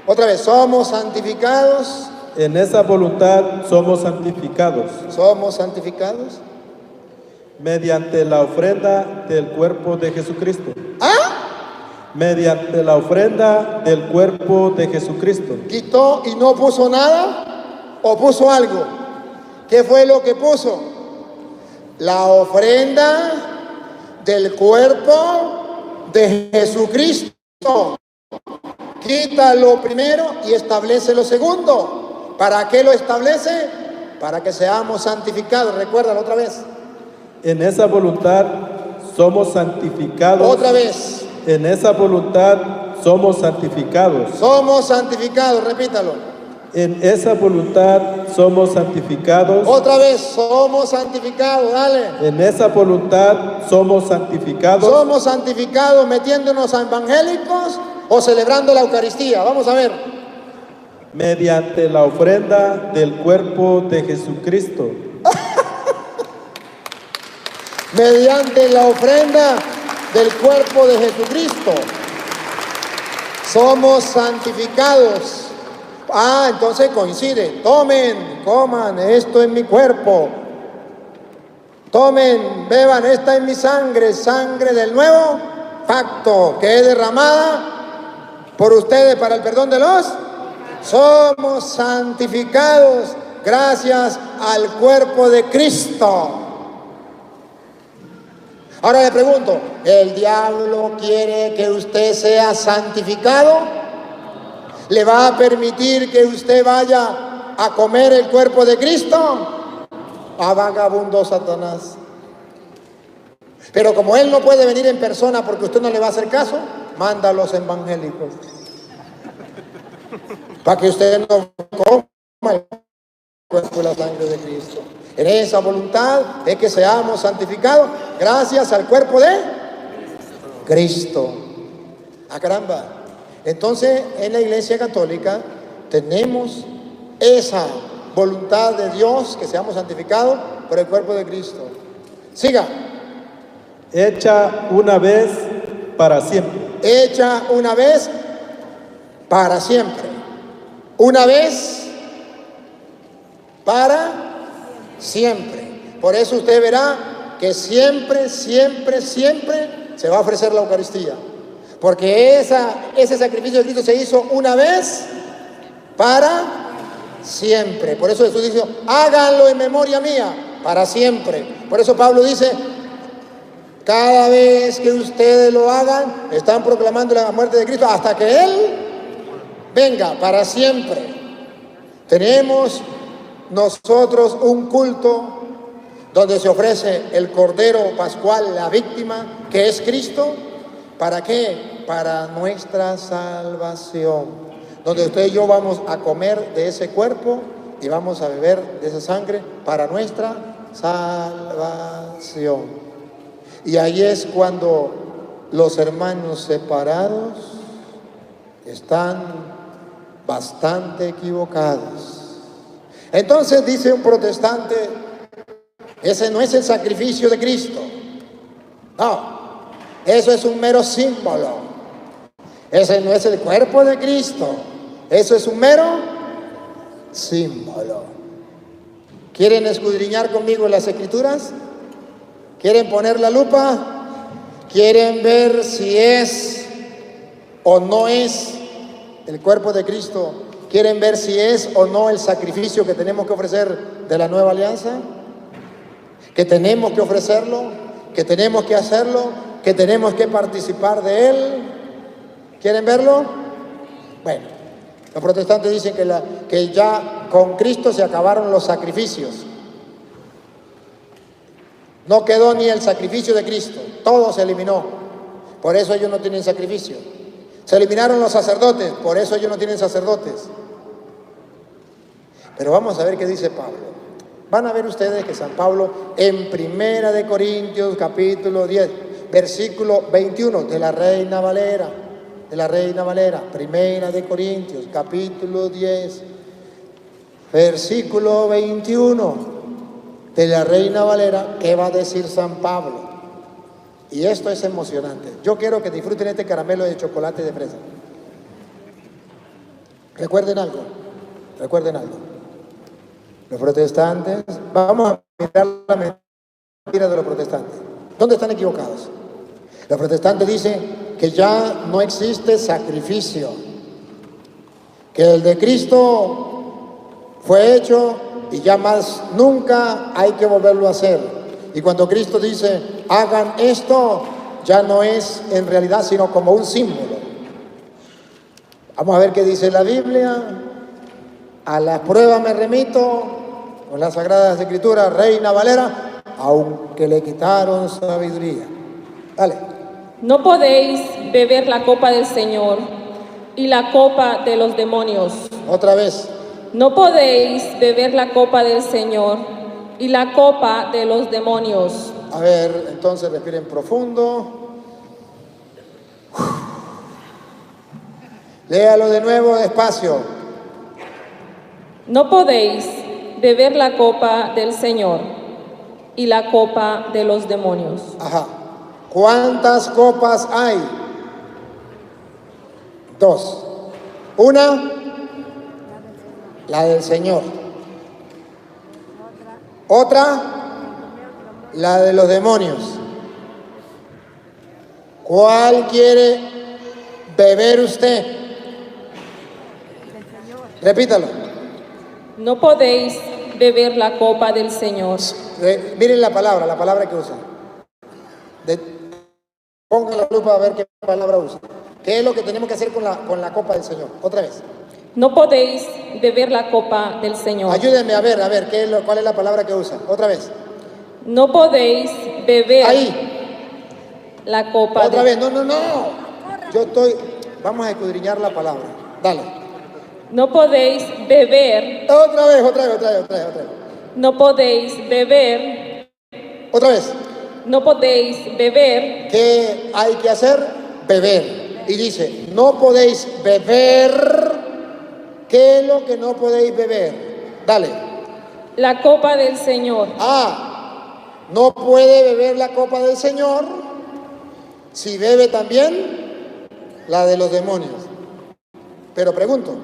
Otra vez, somos santificados. En esa voluntad somos santificados. Somos santificados. Mediante la ofrenda del cuerpo de Jesucristo. ¿Ah? Mediante la ofrenda del cuerpo de Jesucristo. ¿Quitó y no puso nada? ¿O puso algo? ¿Qué fue lo que puso? La ofrenda del cuerpo de Jesucristo. Quita lo primero y establece lo segundo. ¿Para qué lo establece? Para que seamos santificados. Recuérdalo otra vez. En esa voluntad somos santificados. Otra vez. En esa voluntad somos santificados. Somos santificados, repítalo. En esa voluntad somos santificados. Otra vez, somos santificados, dale. En esa voluntad somos santificados. Somos santificados metiéndonos a evangélicos o celebrando la Eucaristía. Vamos a ver. Mediante la ofrenda del cuerpo de Jesucristo. Mediante la ofrenda del cuerpo de Jesucristo. Somos santificados. Entonces coincide. Tomen, coman, esto es mi cuerpo. Tomen, beban, esta es mi sangre, sangre del nuevo pacto, que es derramada por ustedes para el perdón de los. Somos santificados gracias al cuerpo de Cristo. Ahora le pregunto, ¿el diablo quiere que usted sea santificado? ¿Le va a permitir que usted vaya a comer el cuerpo de Cristo? A vagabundo Satanás. Pero como él no puede venir en persona porque usted no le va a hacer caso, manda a los evangélicos para que usted no coma el cuerpo y la sangre de Cristo. En esa voluntad es que seamos santificados gracias al cuerpo de Cristo. ¡Ah, caramba! Entonces, en la Iglesia Católica tenemos esa voluntad de Dios, que seamos santificados por el cuerpo de Cristo. Siga. Hecha una vez para siempre. Hecha una vez para siempre. Una vez para siempre. Por eso usted verá que siempre, siempre, siempre se va a ofrecer la Eucaristía. Porque ese sacrificio de Cristo se hizo una vez para siempre. Por eso Jesús dijo, háganlo en memoria mía, para siempre. Por eso Pablo dice, cada vez que ustedes lo hagan, están proclamando la muerte de Cristo hasta que Él venga, para siempre. Tenemos nosotros un culto donde se ofrece el Cordero Pascual, la víctima, que es Cristo. ¿Para qué? Para nuestra salvación. Donde usted y yo vamos a comer de ese cuerpo y vamos a beber de esa sangre para nuestra salvación. Y ahí es cuando los hermanos separados están bastante equivocados. Entonces dice un protestante, ese no es el sacrificio de Cristo. No, eso es un mero símbolo. Ese no es el cuerpo de Cristo. Eso es un mero símbolo. ¿Quieren escudriñar conmigo las Escrituras? ¿Quieren poner la lupa? ¿Quieren ver si es o no es el cuerpo de Cristo? ¿Quieren ver si es o no el sacrificio que tenemos que ofrecer de la nueva alianza? Que tenemos que ofrecerlo, que tenemos que hacerlo, que tenemos que participar de él. ¿Quieren verlo? Bueno, los protestantes dicen que ya con Cristo se acabaron los sacrificios. No quedó ni el sacrificio de Cristo, todo se eliminó. Por eso ellos no tienen sacrificio. Se eliminaron los sacerdotes, por eso ellos no tienen sacerdotes. Pero vamos a ver qué dice Pablo. Van a ver ustedes que San Pablo en Primera de Corintios capítulo 10, versículo 21 de la Reina Valera, Primera de Corintios capítulo 10, versículo 21 de la Reina Valera, ¿qué va a decir San Pablo? Y esto es emocionante. Yo quiero que disfruten este caramelo de chocolate de fresa. Recuerden algo. Los protestantes, vamos a mirar la mentira de los protestantes. ¿Dónde están equivocados? Los protestantes dicen que ya no existe sacrificio, que el de Cristo fue hecho y ya más nunca hay que volverlo a hacer. Y cuando Cristo dice, hagan esto, ya no es en realidad sino como un símbolo. Vamos a ver qué dice la Biblia. A la prueba me remito con las Sagradas Escrituras, Reina Valera, aunque le quitaron sabiduría. Dale. No podéis beber la copa del Señor y la copa de los demonios. Otra vez. No podéis beber la copa del Señor y la copa de los demonios. A ver, entonces respiren profundo. Léalo de nuevo despacio. No podéis beber la copa del Señor y la copa de los demonios. Ajá. ¿Cuántas copas hay? 2. Una, la del Señor. Otra, la de los demonios. ¿Cuál quiere beber usted? Repítalo. No podéis beber la copa del Señor. Miren la palabra que usa. Pongan la lupa a ver qué palabra usa. ¿Qué es lo que tenemos que hacer con la copa del Señor? Otra vez. No podéis beber la copa del Señor. Ayúdenme a ver, ¿cuál es la palabra que usa? Otra vez. No podéis beber la copa. Otra vez, no. Vamos a escudriñar la palabra. Dale. No podéis beber. Otra vez. No podéis beber. Otra vez. No podéis beber. ¿Qué hay que hacer? Beber. Y dice, no podéis beber. ¿Qué es lo que no podéis beber? Dale. La copa del Señor. No puede beber la copa del Señor si bebe también la de los demonios. Pero pregunto,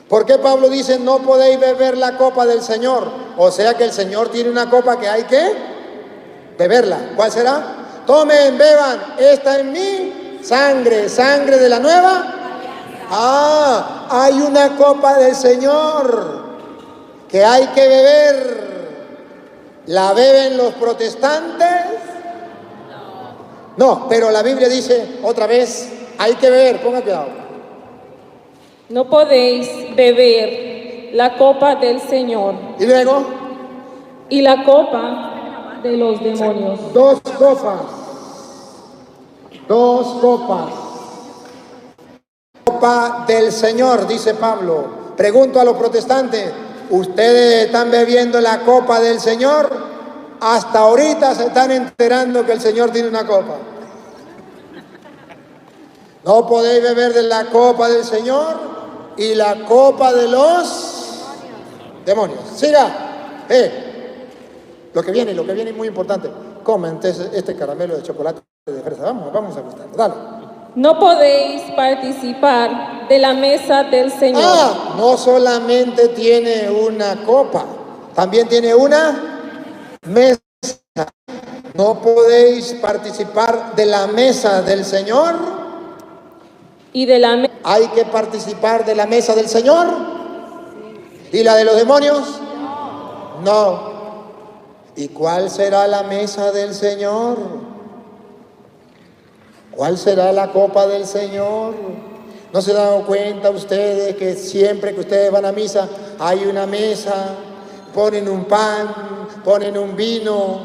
¿por qué Pablo dice no podéis beber la copa del Señor? O sea que el Señor tiene una copa que hay que beberla. ¿Cuál será? Tomen, beban, esta es mi sangre, sangre de la nueva. Hay una copa del Señor que hay que beber. ¿La beben los protestantes? No, pero la Biblia dice otra vez, hay que beber, ponga cuidado. No podéis beber la copa del Señor. Y luego. Y la copa de los demonios. Dos copas. Copa del Señor, dice Pablo. Pregunto a los protestantes, ¿ustedes están bebiendo la copa del Señor? Hasta ahorita se están enterando que el Señor tiene una copa. No podéis beber de la copa del Señor y la copa de los demonios. Siga. Lo que viene es muy importante. Comen este caramelo de chocolate de fresa. Vamos a gustarlo. Dale. No podéis participar de la mesa del Señor. No solamente tiene una copa, también tiene una mesa. No podéis participar de la mesa del Señor. Y de la ¿Hay que participar de la mesa del Señor? ¿Y la de los demonios? No. ¿Y cuál será la mesa del Señor? ¿Cuál será la copa del Señor? ¿No se dan cuenta ustedes que siempre que ustedes van a misa hay una mesa, ponen un pan, ponen un vino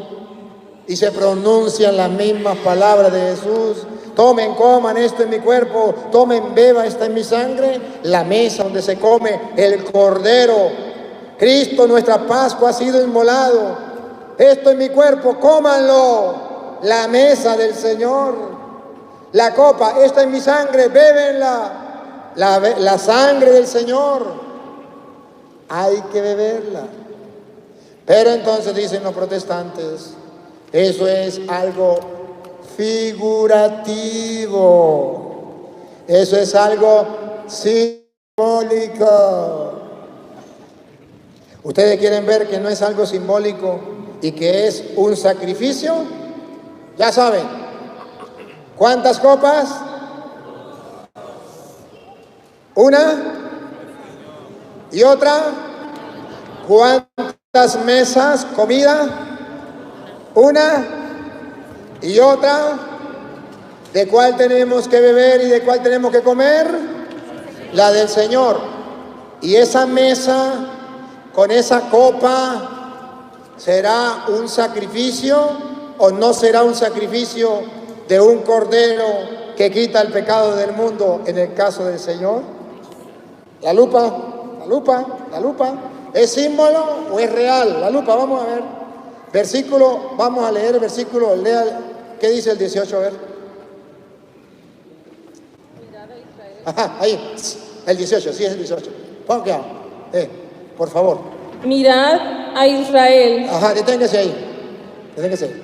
y se pronuncian las mismas palabras de Jesús? Tomen, coman, esto es mi cuerpo, tomen, beban, esta es mi sangre. La mesa donde se come el Cordero. Cristo, nuestra Pascua, ha sido inmolado. Esto es mi cuerpo, cómanlo. La mesa del Señor. La copa, esta es mi sangre, bébenla. La sangre del Señor. Hay que beberla. Pero entonces dicen los protestantes, eso es algo figurativo. Eso es algo simbólico. ¿Ustedes quieren ver que no es algo simbólico y que es un sacrificio? Ya saben. ¿Cuántas copas? ¿Una? ¿Y otra? ¿Cuántas mesas? ¿Comida? ¿Una? ¿Y otra? ¿De cuál tenemos que beber y de cuál tenemos que comer? La del Señor. Y esa mesa con esa copa, ¿será un sacrificio o no será un sacrificio de un cordero que quita el pecado del mundo en el caso del Señor? La lupa, ¿es símbolo o es real? La lupa, vamos a ver. Versículo, vamos a leer el versículo, lea, ¿qué dice el 18? A ver. Ajá, ahí, el 18, sí es el 18. Pon cuidado, por favor. Mirad a Israel. Ajá, deténgase ahí.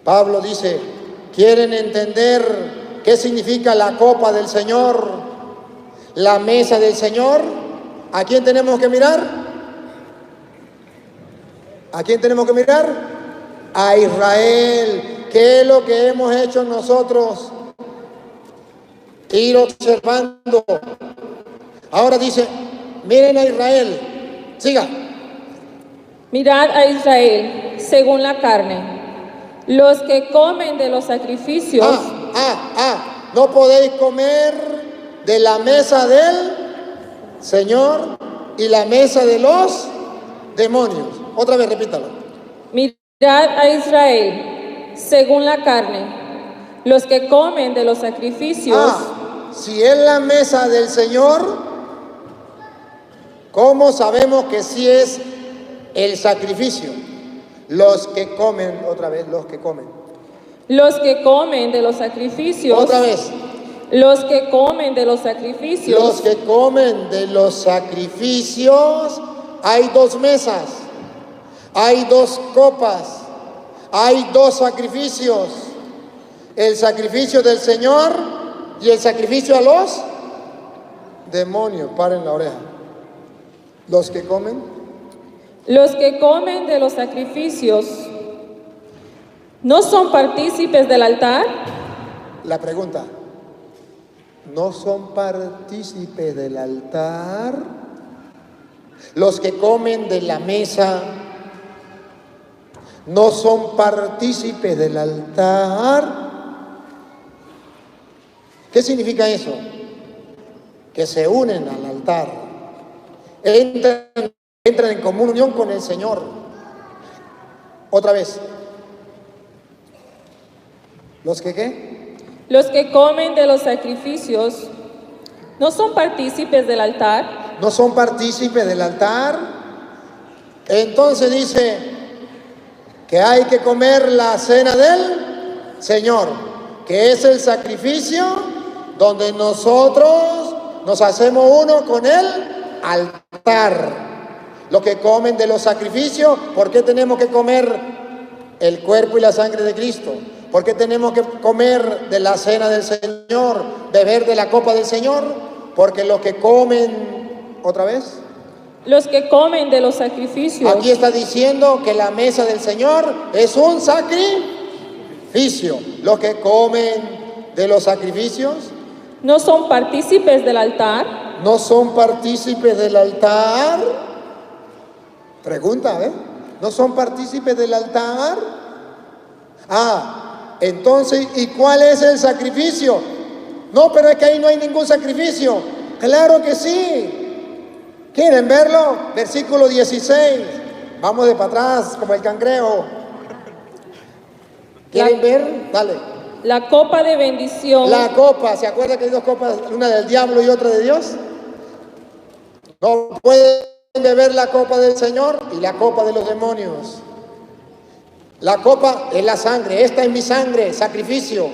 Pablo dice, ¿quieren entender qué significa la copa del Señor? La mesa del Señor. ¿A quién tenemos que mirar? ¿A quién tenemos que mirar? A Israel. ¿Qué es lo que hemos hecho nosotros? Ir observando Ahora dice, miren a Israel. Siga. Mirad a Israel, según la carne, los que comen de los sacrificios. No podéis comer de la mesa del Señor y la mesa de los demonios. Otra vez, repítalo. Mirad a Israel, según la carne, los que comen de los sacrificios. Si es la mesa del Señor, ¿cómo sabemos que sí es el sacrificio? Los que comen, otra vez, los que comen. Los que comen de los sacrificios. Otra vez. Los que comen de los sacrificios. Los que comen de los sacrificios. Hay dos mesas, hay dos copas, hay dos sacrificios. El sacrificio del Señor y el sacrificio a los demonios. Paren la oreja. Los que comen. Los que comen de los sacrificios no son partícipes del altar. La pregunta, ¿no son partícipes del altar? Los que comen de la mesa no son partícipes del altar. ¿Qué significa eso? Que se unen al altar, entran en comunión con el Señor. Otra vez. ¿Los que qué? Los que comen de los sacrificios no son partícipes del altar. No son partícipes del altar. Entonces dice que hay que comer la cena del Señor, que es el sacrificio donde nosotros nos hacemos uno con el altar. Los que comen de los sacrificios, ¿por qué tenemos que comer el cuerpo y la sangre de Cristo? ¿Por qué tenemos que comer de la cena del Señor, beber de la copa del Señor? Porque los que comen, ¿otra vez? Los que comen de los sacrificios. Aquí está diciendo que la mesa del Señor es un sacrificio. Los que comen de los sacrificios no son partícipes del altar. No son partícipes del altar. Pregunta, ¿eh? ¿No son partícipes del altar? Entonces, ¿y cuál es el sacrificio? No, pero es que ahí no hay ningún sacrificio. Claro que sí. ¿Quieren verlo? Versículo 16. Vamos de para atrás, como el cangrejo. ¿Quieren ver? Dale. La copa de bendición. La copa, ¿se acuerda que hay dos copas? Una del diablo y otra de Dios. No pueden beber la copa del Señor y la copa de los demonios. La copa es la sangre, esta es mi sangre, sacrificio.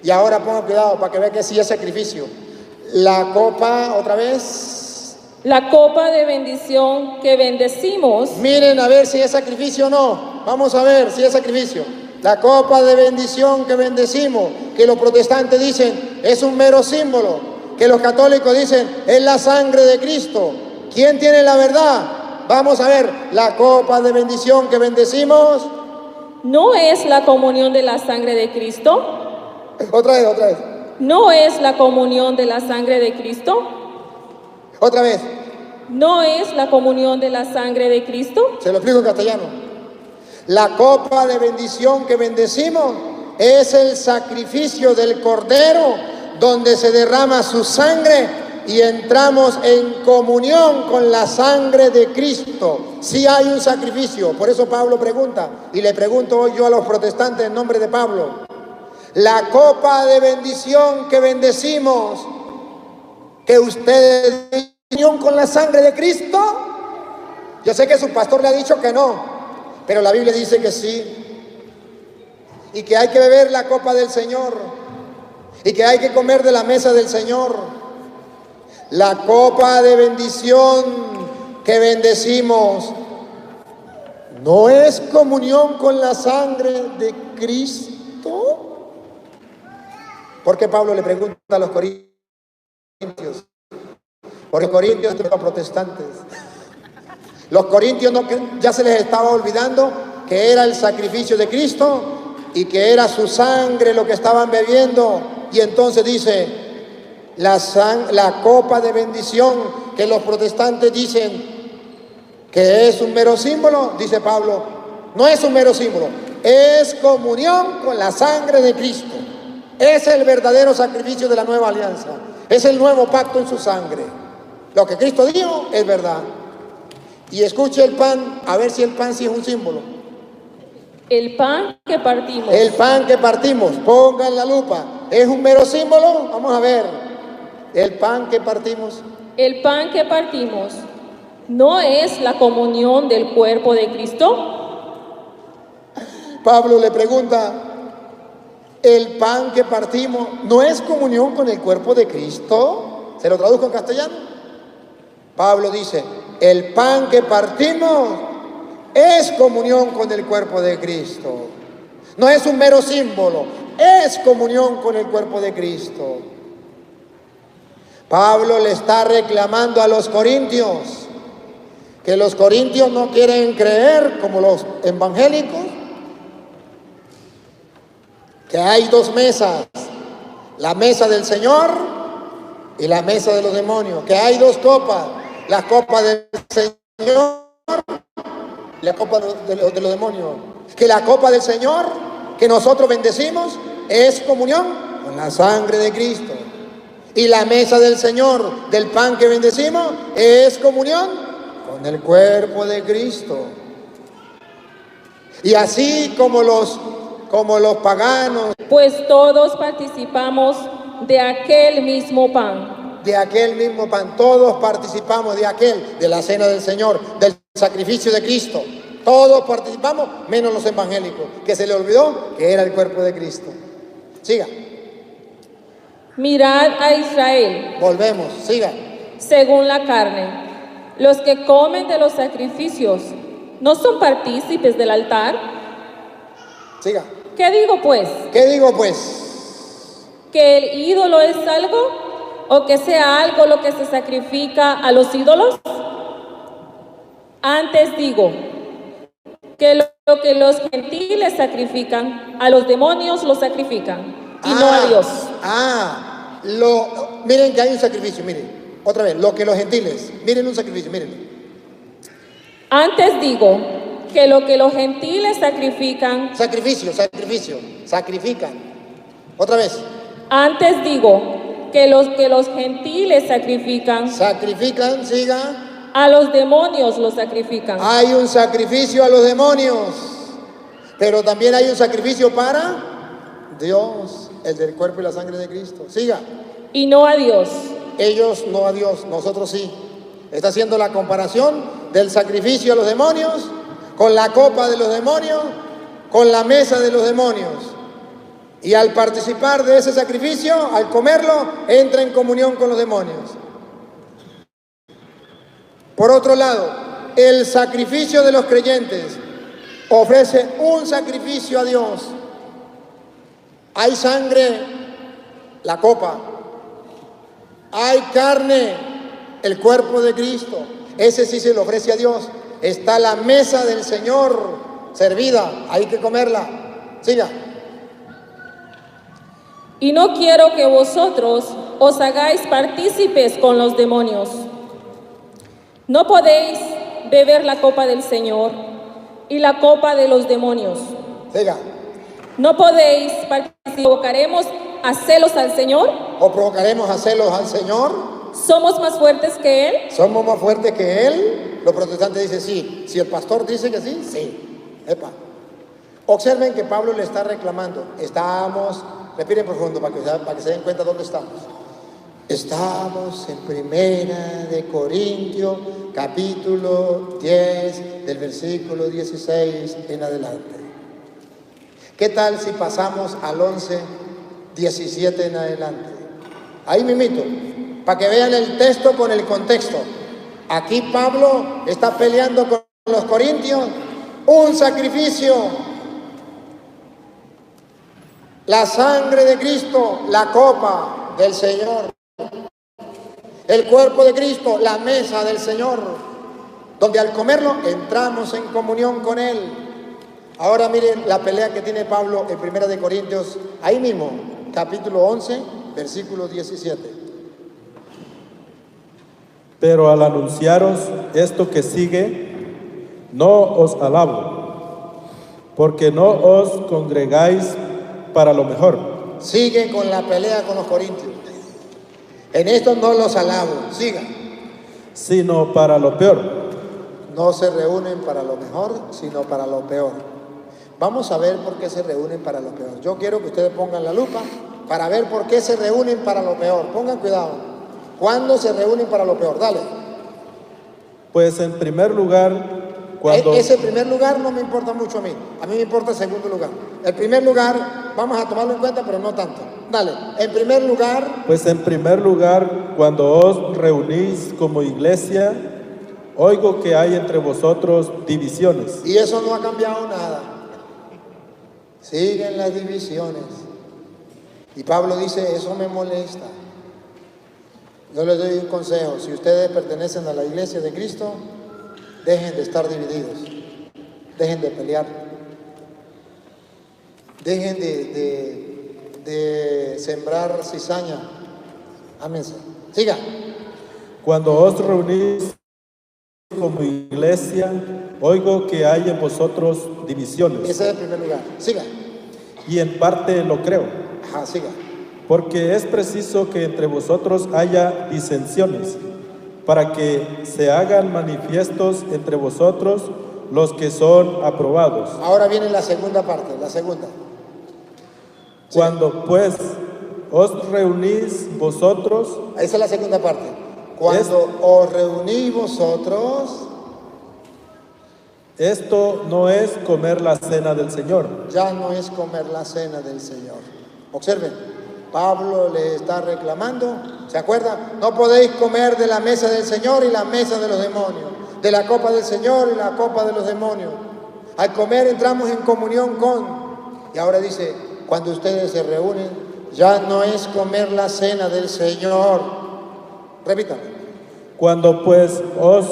Y ahora pongan cuidado para que vean que sí es sacrificio. La copa, otra vez. La copa de bendición que bendecimos. Miren a ver si es sacrificio o no. Vamos a ver si es sacrificio. La copa de bendición que bendecimos, que los protestantes dicen es un mero símbolo, que los católicos dicen es la sangre de Cristo. ¿Quién tiene la verdad? Vamos a ver, la copa de bendición que bendecimos. ¿No es la comunión de la sangre de Cristo? Otra vez. ¿No es la comunión de la sangre de Cristo? Otra vez. ¿No es la comunión de la sangre de Cristo? Se lo explico en castellano. La copa de bendición que bendecimos es el sacrificio del Cordero, donde se derrama su sangre y entramos en comunión con la sangre de Cristo. Sí hay un sacrificio, por eso Pablo pregunta, y le pregunto hoy yo a los protestantes en nombre de Pablo. La copa de bendición que bendecimos, que ustedes tienen comunión con la sangre de Cristo. Yo sé que su pastor le ha dicho que no, pero la Biblia dice que sí, y que hay que beber la copa del Señor, y que hay que comer de la mesa del Señor. La copa de bendición que bendecimos no es comunión con la sangre de Cristo. ¿Por qué Pablo le pregunta a los corintios? Porque los corintios eran protestantes. Los corintios ya se les estaba olvidando que era el sacrificio de Cristo y que era su sangre lo que estaban bebiendo. Y entonces dice, la copa de bendición que los protestantes dicen que es un mero símbolo, dice Pablo, no es un mero símbolo, es comunión con la sangre de Cristo. Es el verdadero sacrificio de la nueva alianza, es el nuevo pacto en su sangre. Lo que Cristo dijo es verdad. Y escuche el pan, a ver si el pan sí es un símbolo. El pan que partimos. El pan que partimos, pongan la lupa, ¿es un mero símbolo? Vamos a ver, el pan que partimos. El pan que partimos no es la comunión del cuerpo de Cristo. Pablo le pregunta, ¿el pan que partimos no es comunión con el cuerpo de Cristo? ¿Se lo traduzco en castellano? Pablo dice, el pan que partimos es comunión con el cuerpo de Cristo. No es un mero símbolo, es comunión con el cuerpo de Cristo. Pablo le está reclamando a los corintios, que los corintios no quieren creer como los evangélicos, que hay dos mesas, la mesa del Señor y la mesa de los demonios, que hay dos copas, la copa del Señor y la copa de los demonios, que la copa del Señor que nosotros bendecimos es comunión con la sangre de Cristo, y la mesa del Señor, del pan que bendecimos, es comunión con el cuerpo de Cristo. Y así como los paganos, Pues todos participamos de aquel mismo pan. de aquel mismo pan, todos participamos de la cena del Señor, del sacrificio de Cristo. Todos participamos, menos los evangélicos, que se les olvidó que era el cuerpo de Cristo. Siga. Mirad a Israel, Volvemos, siga. según la carne. Los que comen de los sacrificios, ¿no son partícipes del altar? Siga. ¿Qué digo pues? ¿Qué digo pues? ¿Que el ídolo es algo? ¿O que sea algo lo que se sacrifica a los ídolos? Antes digo que lo que los gentiles sacrifican, a los demonios lo sacrifican, y no a Dios. Miren que hay un sacrificio, miren. Otra vez, lo que los gentiles, miren un sacrificio, miren. Antes digo que lo que los gentiles sacrifican. Sacrifican. Otra vez. Antes digo que los gentiles sacrifican. Sacrifican, siga. A los demonios los sacrifican. Hay un sacrificio a los demonios, pero también hay un sacrificio para Dios, el del cuerpo y la sangre de Cristo. Siga. Y no a Dios. Ellos no a Dios, nosotros sí. Está haciendo la comparación del sacrificio a los demonios con la copa de los demonios, con la mesa de los demonios. Y al participar de ese sacrificio, al comerlo, entra en comunión con los demonios. Por otro lado, el sacrificio de los creyentes ofrece un sacrificio a Dios. Hay sangre, la copa. Hay carne, el cuerpo de Cristo. Ese sí se lo ofrece a Dios. Está la mesa del Señor servida, hay que comerla. Siga. Y no quiero que vosotros os hagáis partícipes con los demonios. No podéis beber la copa del Señor y la copa de los demonios. Siga. No podéis participar. ¿Provocaremos a celos al Señor? ¿O provocaremos a celos al Señor? ¿Somos más fuertes que Él? ¿Somos más fuertes que Él? Los protestantes dicen sí. Si el pastor dice que sí, sí. Epa. Observen que Pablo le está reclamando. Respiren profundo para que se den cuenta dónde estamos. Estamos en Primera de Corintios, capítulo 10, del versículo 16 en adelante. ¿Qué tal si pasamos al 11, 17 en adelante? Ahí mimito, para que vean el texto con el contexto. Aquí Pablo está peleando con los corintios un sacrificio. La sangre de Cristo, la copa del Señor. El cuerpo de Cristo, la mesa del Señor, donde al comerlo entramos en comunión con Él. Ahora miren la pelea que tiene Pablo en 1 Corintios, ahí mismo, capítulo 11, versículo 17. Pero al anunciaros esto que sigue, no os alabo, porque no os congregáis para lo mejor. Sigue con la pelea con los corintios. En esto no los alabo, siga. Sino para lo peor. No se reúnen para lo mejor, sino para lo peor. Vamos a ver por qué se reúnen para lo peor. Yo quiero que ustedes pongan la lupa para ver por qué se reúnen para lo peor. Pongan cuidado. ¿Cuándo se reúnen para lo peor? Dale. Pues en primer lugar, cuando... Ese primer lugar no me importa mucho a mí. A mí me importa el segundo lugar. El primer lugar, vamos a tomarlo en cuenta, pero no tanto. Dale. En primer lugar... Pues en primer lugar, cuando os reunís como iglesia, oigo que hay entre vosotros divisiones. Y eso no ha cambiado nada. Siguen las divisiones. Y Pablo dice, eso me molesta. Yo les doy un consejo. Si ustedes pertenecen a la iglesia de Cristo, dejen de estar divididos. Dejen de pelear. Dejen de sembrar cizaña. Ámense. Siga. Cuando os reunís como iglesia, oigo que hay en vosotros divisiones. Ese es el primer lugar. Siga. Y en parte lo creo. Ajá, siga. Porque es preciso que entre vosotros haya disensiones, para que se hagan manifiestos entre vosotros los que son aprobados. Ahora viene la segunda parte, la segunda. Sí. Cuando pues os reunís vosotros... Esa es la segunda parte. Cuando os reunís vosotros... Esto no es comer la cena del Señor. Ya no es comer la cena del Señor. Observen, Pablo le está reclamando, ¿se acuerdan? No podéis comer de la mesa del Señor y la mesa de los demonios, de la copa del Señor y la copa de los demonios. Al comer entramos en comunión con... Y ahora dice, cuando ustedes se reúnen, ya no es comer la cena del Señor. Repítame. Cuando pues os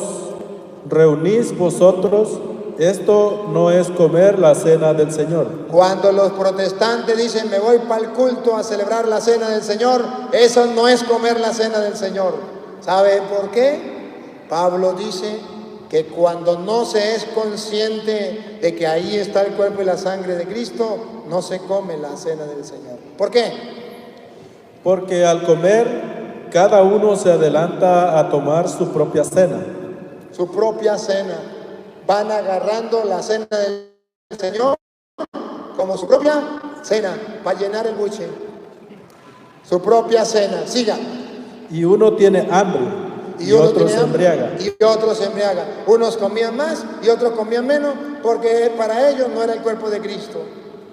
reunís vosotros, esto no es comer la cena del Señor. Cuando los protestantes dicen, me voy para el culto a celebrar la cena del Señor, eso no es comer la cena del Señor. ¿Saben por qué? Pablo dice que cuando no se es consciente de que ahí está el cuerpo y la sangre de Cristo, no se come la cena del Señor. ¿Por qué? Porque al comer, cada uno se adelanta a tomar su propia cena. Su propia cena. Van agarrando la cena del Señor como su propia cena para llenar el buche. Su propia cena. Siga. Y uno tiene hambre y otro se embriaga. Y otros se embriagan. Unos comían más y otros comían menos porque para ellos no era el cuerpo de Cristo.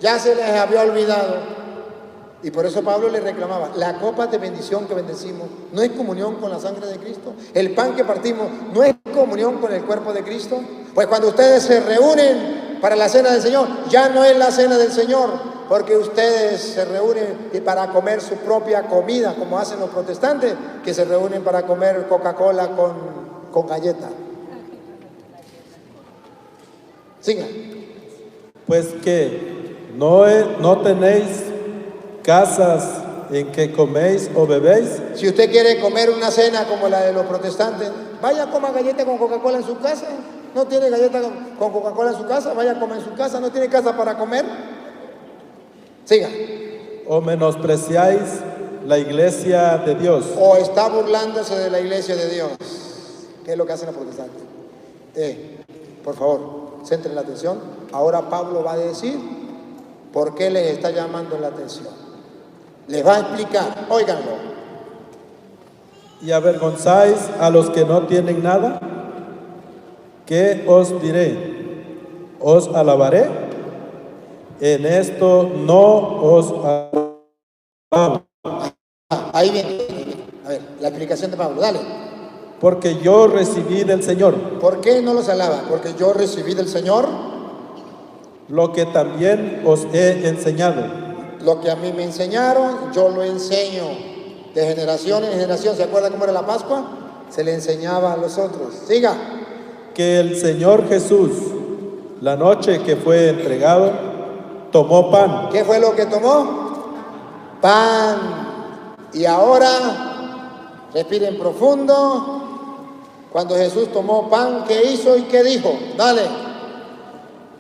Ya se les había olvidado. Y por eso Pablo le reclamaba, la copa de bendición que bendecimos no es comunión con la sangre de Cristo. El pan que partimos no es comunión con el cuerpo de Cristo. Pues cuando ustedes se reúnen para la cena del Señor, ya no es la cena del Señor, porque ustedes se reúnen para comer su propia comida, como hacen los protestantes, que se reúnen para comer Coca-Cola con galleta. Siga. Pues que no tenéis casas en que coméis o bebéis. Si usted quiere comer una cena como la de los protestantes, vaya a comer galleta con Coca-Cola en su casa. No tiene galleta con Coca-Cola en su casa, vaya a comer en su casa. No tiene casa para comer. Siga. O menospreciáis la iglesia de Dios. O está burlándose de la iglesia de Dios. ¿Qué es lo que hacen los protestantes? Por favor, centren la atención. Ahora Pablo va a decir por qué les está llamando la atención. Les va a explicar, óiganlo. Y avergonzáis a los que no tienen nada. ¿Qué os diré? ¿Os alabaré? En esto no os alabo. Ahí viene. A ver, la explicación de Pablo, dale. Porque yo recibí del Señor. ¿Por qué no los alaba? Porque yo recibí del Señor lo que también os he enseñado. Lo que a mí me enseñaron, yo lo enseño de generación en generación. ¿Se acuerdan cómo era la Pascua? Se le enseñaba a los otros. Siga. Que el Señor Jesús, la noche que fue entregado, tomó pan. ¿Qué fue lo que tomó? Pan. Y ahora, respiren profundo. Cuando Jesús tomó pan, ¿qué hizo y qué dijo? Dale.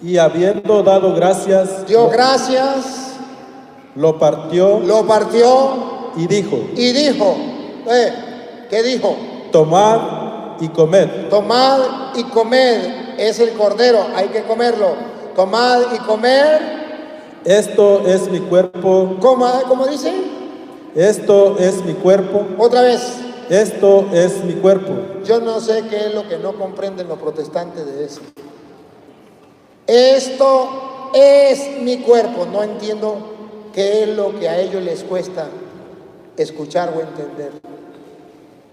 Y habiendo dado gracias, Dio gracias, lo partió lo partió y dijo, ¿qué dijo? tomad y comed. Tomad y comed, es el cordero, hay que comerlo. Tomad y comed. Esto es mi cuerpo. ¿Cómo dice? Esto es mi cuerpo. Otra vez. Esto es mi cuerpo. Yo no sé qué es lo que no comprenden los protestantes de eso. Esto es mi cuerpo. No entiendo qué es lo que a ellos les cuesta escuchar o entender.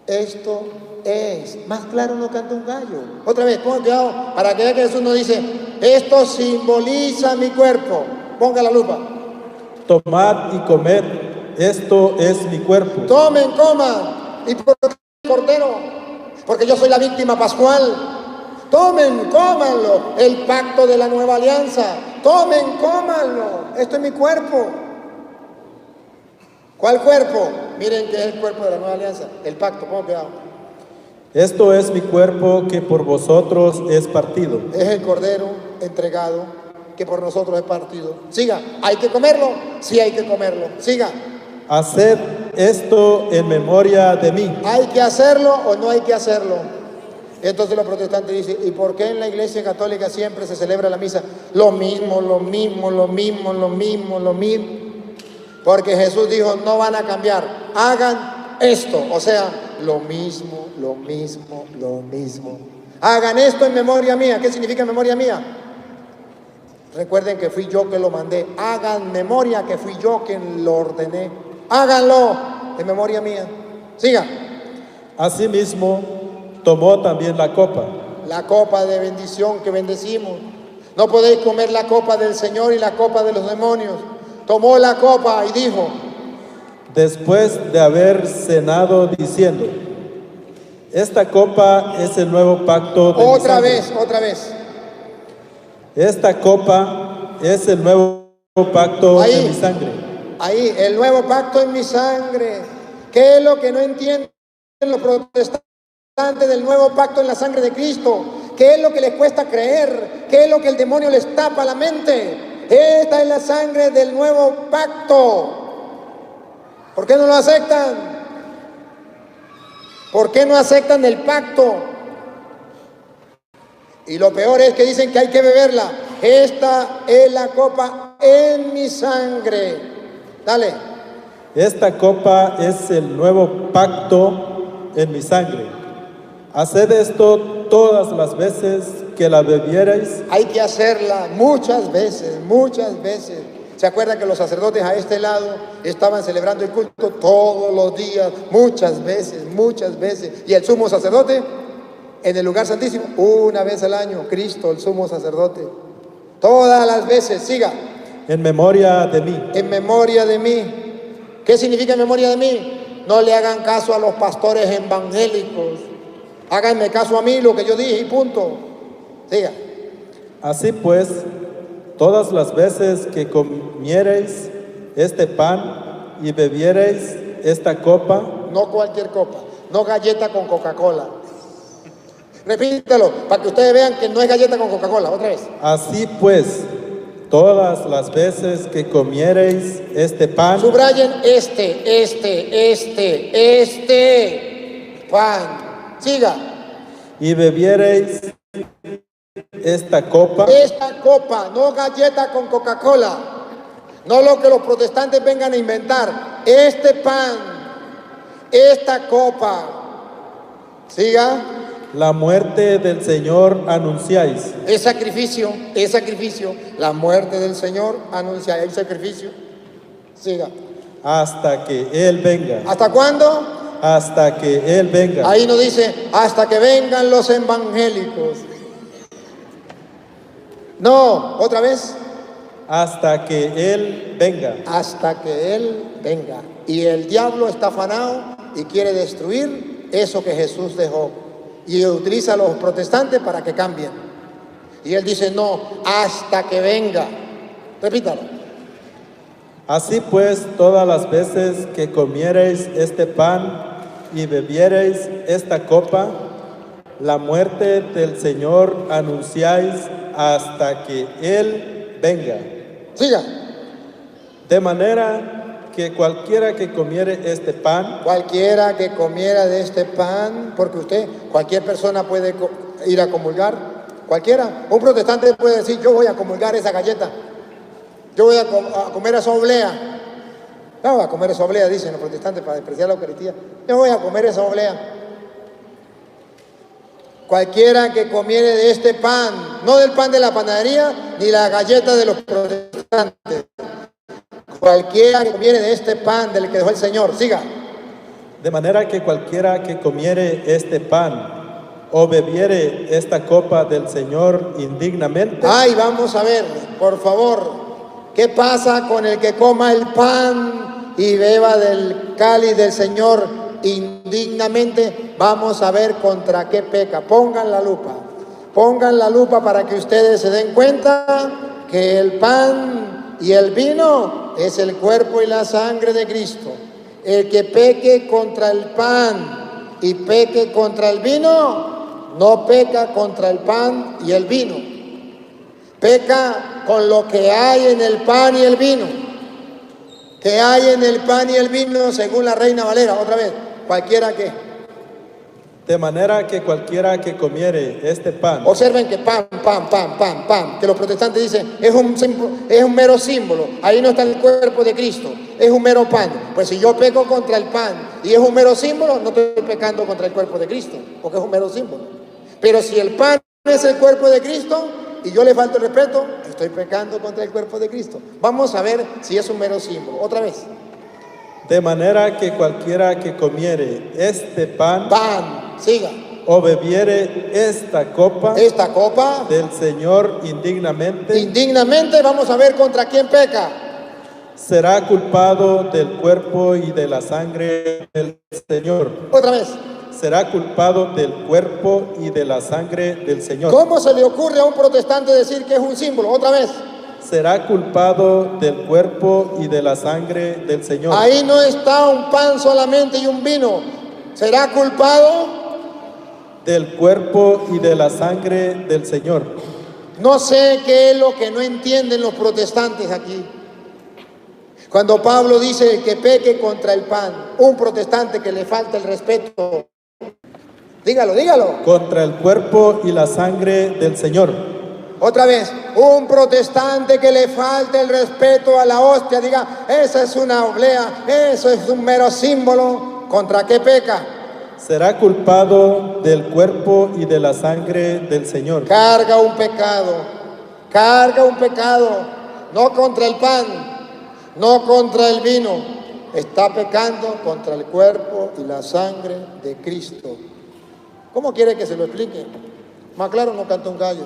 Esto es. Más claro no canta un gallo. Otra vez, pongan cuidado para que vean que Jesús nos dice, esto simboliza mi cuerpo. Ponga la lupa. Tomad y comed. Esto es mi cuerpo. Tomen, coman. ¿Y por qué el cordero? Porque yo soy la víctima pascual. Tomen, cómanlo. El pacto de la nueva alianza. Tomen, cómanlo. Esto es mi cuerpo. ¿Cuál cuerpo? Miren que es el cuerpo de la nueva alianza. El pacto, pongan cuidado. Esto es mi cuerpo que por vosotros es partido. Es el cordero entregado que por nosotros es partido. Siga. ¿Hay que comerlo? Sí, hay que comerlo. Siga. Haced esto en memoria de mí. ¿Hay que hacerlo o no hay que hacerlo? Entonces los protestantes dicen, ¿y por qué en la iglesia católica siempre se celebra la misa? Lo mismo. Porque Jesús dijo, no van a cambiar, hagan esto. O sea, lo mismo. Hagan esto en memoria mía. ¿Qué significa memoria mía? Recuerden que fui yo que lo mandé. Hagan memoria que fui yo quien lo ordené. Háganlo en memoria mía. Siga. Asimismo, tomó también la copa. La copa de bendición que bendecimos. No podéis comer la copa del Señor y la copa de los demonios. Tomó la copa y dijo, después de haber cenado, diciendo, esta copa es el nuevo pacto de mi sangre. Otra vez. Esta copa es el nuevo pacto de mi sangre. Ahí, el nuevo pacto en mi sangre. ¿Qué es lo que no entienden los protestantes del nuevo pacto en la sangre de Cristo? ¿Qué es lo que les cuesta creer? ¿Qué es lo que el demonio les tapa la mente? Esta es la sangre del nuevo pacto. ¿Por qué no lo aceptan? ¿Por qué no aceptan el pacto? Y lo peor es que dicen que hay que beberla. Esta es la copa en mi sangre. Dale. Esta copa es el nuevo pacto en mi sangre. Haced esto todas las veces que la bebierais. Hay que hacerla muchas veces. ¿Se acuerdan que los sacerdotes a este lado estaban celebrando el culto todos los días, muchas veces? Y el sumo sacerdote en el lugar santísimo, una vez al año, Cristo, el sumo sacerdote. Todas las veces, siga. En memoria de mí. En memoria de mí. ¿Qué significa en memoria de mí? No le hagan caso a los pastores evangélicos. Háganme caso a mí, lo que yo dije y punto. Siga. Así pues, todas las veces que comiereis este pan y bebiereis esta copa. No cualquier copa, no galleta con Coca-Cola. Repítelo, para que ustedes vean que no es galleta con Coca-Cola. Otra vez. Así pues, todas las veces que comiereis este pan. Subrayen este pan. Siga. Y bebiereis esta copa. Esta copa, no galleta con Coca-Cola. No lo que los protestantes vengan a inventar. Este pan, esta copa. Siga. La muerte del Señor anunciáis. Es sacrificio. La muerte del Señor anunciáis. Hay sacrificio. Siga. Hasta que Él venga. ¿Hasta cuándo? Hasta que Él venga. Ahí no dice, hasta que vengan los evangélicos. No, otra vez. Hasta que Él venga. Hasta que Él venga. Y el diablo está afanado y quiere destruir eso que Jesús dejó. Y utiliza a los protestantes para que cambien. Y él dice, no, hasta que venga. Repítalo. Así pues, todas las veces que comiereis este pan y bebiereis esta copa, la muerte del Señor anunciáis hasta que Él venga. Siga. De manera que cualquiera que comiere este pan, Cualquiera que comiera de este pan, porque cualquier persona puede ir a comulgar, cualquiera. Un protestante puede decir, yo voy a comulgar esa galleta, yo voy a comer esa oblea. No, a comer esa oblea, dicen los protestantes para despreciar la Eucaristía. Yo voy a comer esa oblea. Cualquiera que comiere de este pan, no del pan de la panadería, ni la galleta de los protestantes. Cualquiera que comiere de este pan del que dejó el Señor, siga. de manera que cualquiera que comiere este pan o bebiere esta copa del Señor indignamente. Ay, vamos a ver, por favor, ¿qué pasa con el que coma el pan y beba del cáliz del Señor indignamente? Vamos a ver contra qué peca. Pongan la lupa para que ustedes se den cuenta que el pan y el vino es el cuerpo y la sangre de Cristo. El que peque contra el pan y peque contra el vino, no peca contra el pan y el vino. Peca con lo que hay en el pan y el vino. Que hay en el pan y el vino, según la Reina Valera, otra vez, cualquiera que. De manera que cualquiera que comiere este pan. Observen que pan, que los protestantes dicen es un mero símbolo. Ahí no está el cuerpo de Cristo, es un mero pan. Pues si yo peco contra el pan y es un mero símbolo, no estoy pecando contra el cuerpo de Cristo, porque es un mero símbolo. Pero si el pan es el cuerpo de Cristo y yo le falto el respeto, estoy pecando contra el cuerpo de Cristo. Vamos a ver si es un mero símbolo. Otra vez. De manera que cualquiera que comiere este pan, siga, o bebiere esta copa del Señor indignamente, vamos a ver contra quién peca. Será culpado del cuerpo y de la sangre del Señor. Otra vez. Será culpado del cuerpo y de la sangre del Señor. ¿Cómo se le ocurre a un protestante decir que es un símbolo? Otra vez. Será culpado del cuerpo y de la sangre del Señor. Ahí no está un pan solamente y un vino. Será culpado del cuerpo y de la sangre del Señor. No sé qué es lo que no entienden los protestantes aquí. Cuando Pablo dice el que peque contra el pan, un protestante que le falta el respeto, dígalo. Contra el cuerpo y la sangre del Señor. Otra vez, un protestante que le falte el respeto a la hostia, diga, esa es una oblea, eso es un mero símbolo. ¿Contra qué peca? Será culpado del cuerpo y de la sangre del Señor. Carga un pecado, no contra el pan, no contra el vino, está pecando contra el cuerpo y la sangre de Cristo. ¿Cómo quiere que se lo explique? Más claro no canta un gallo.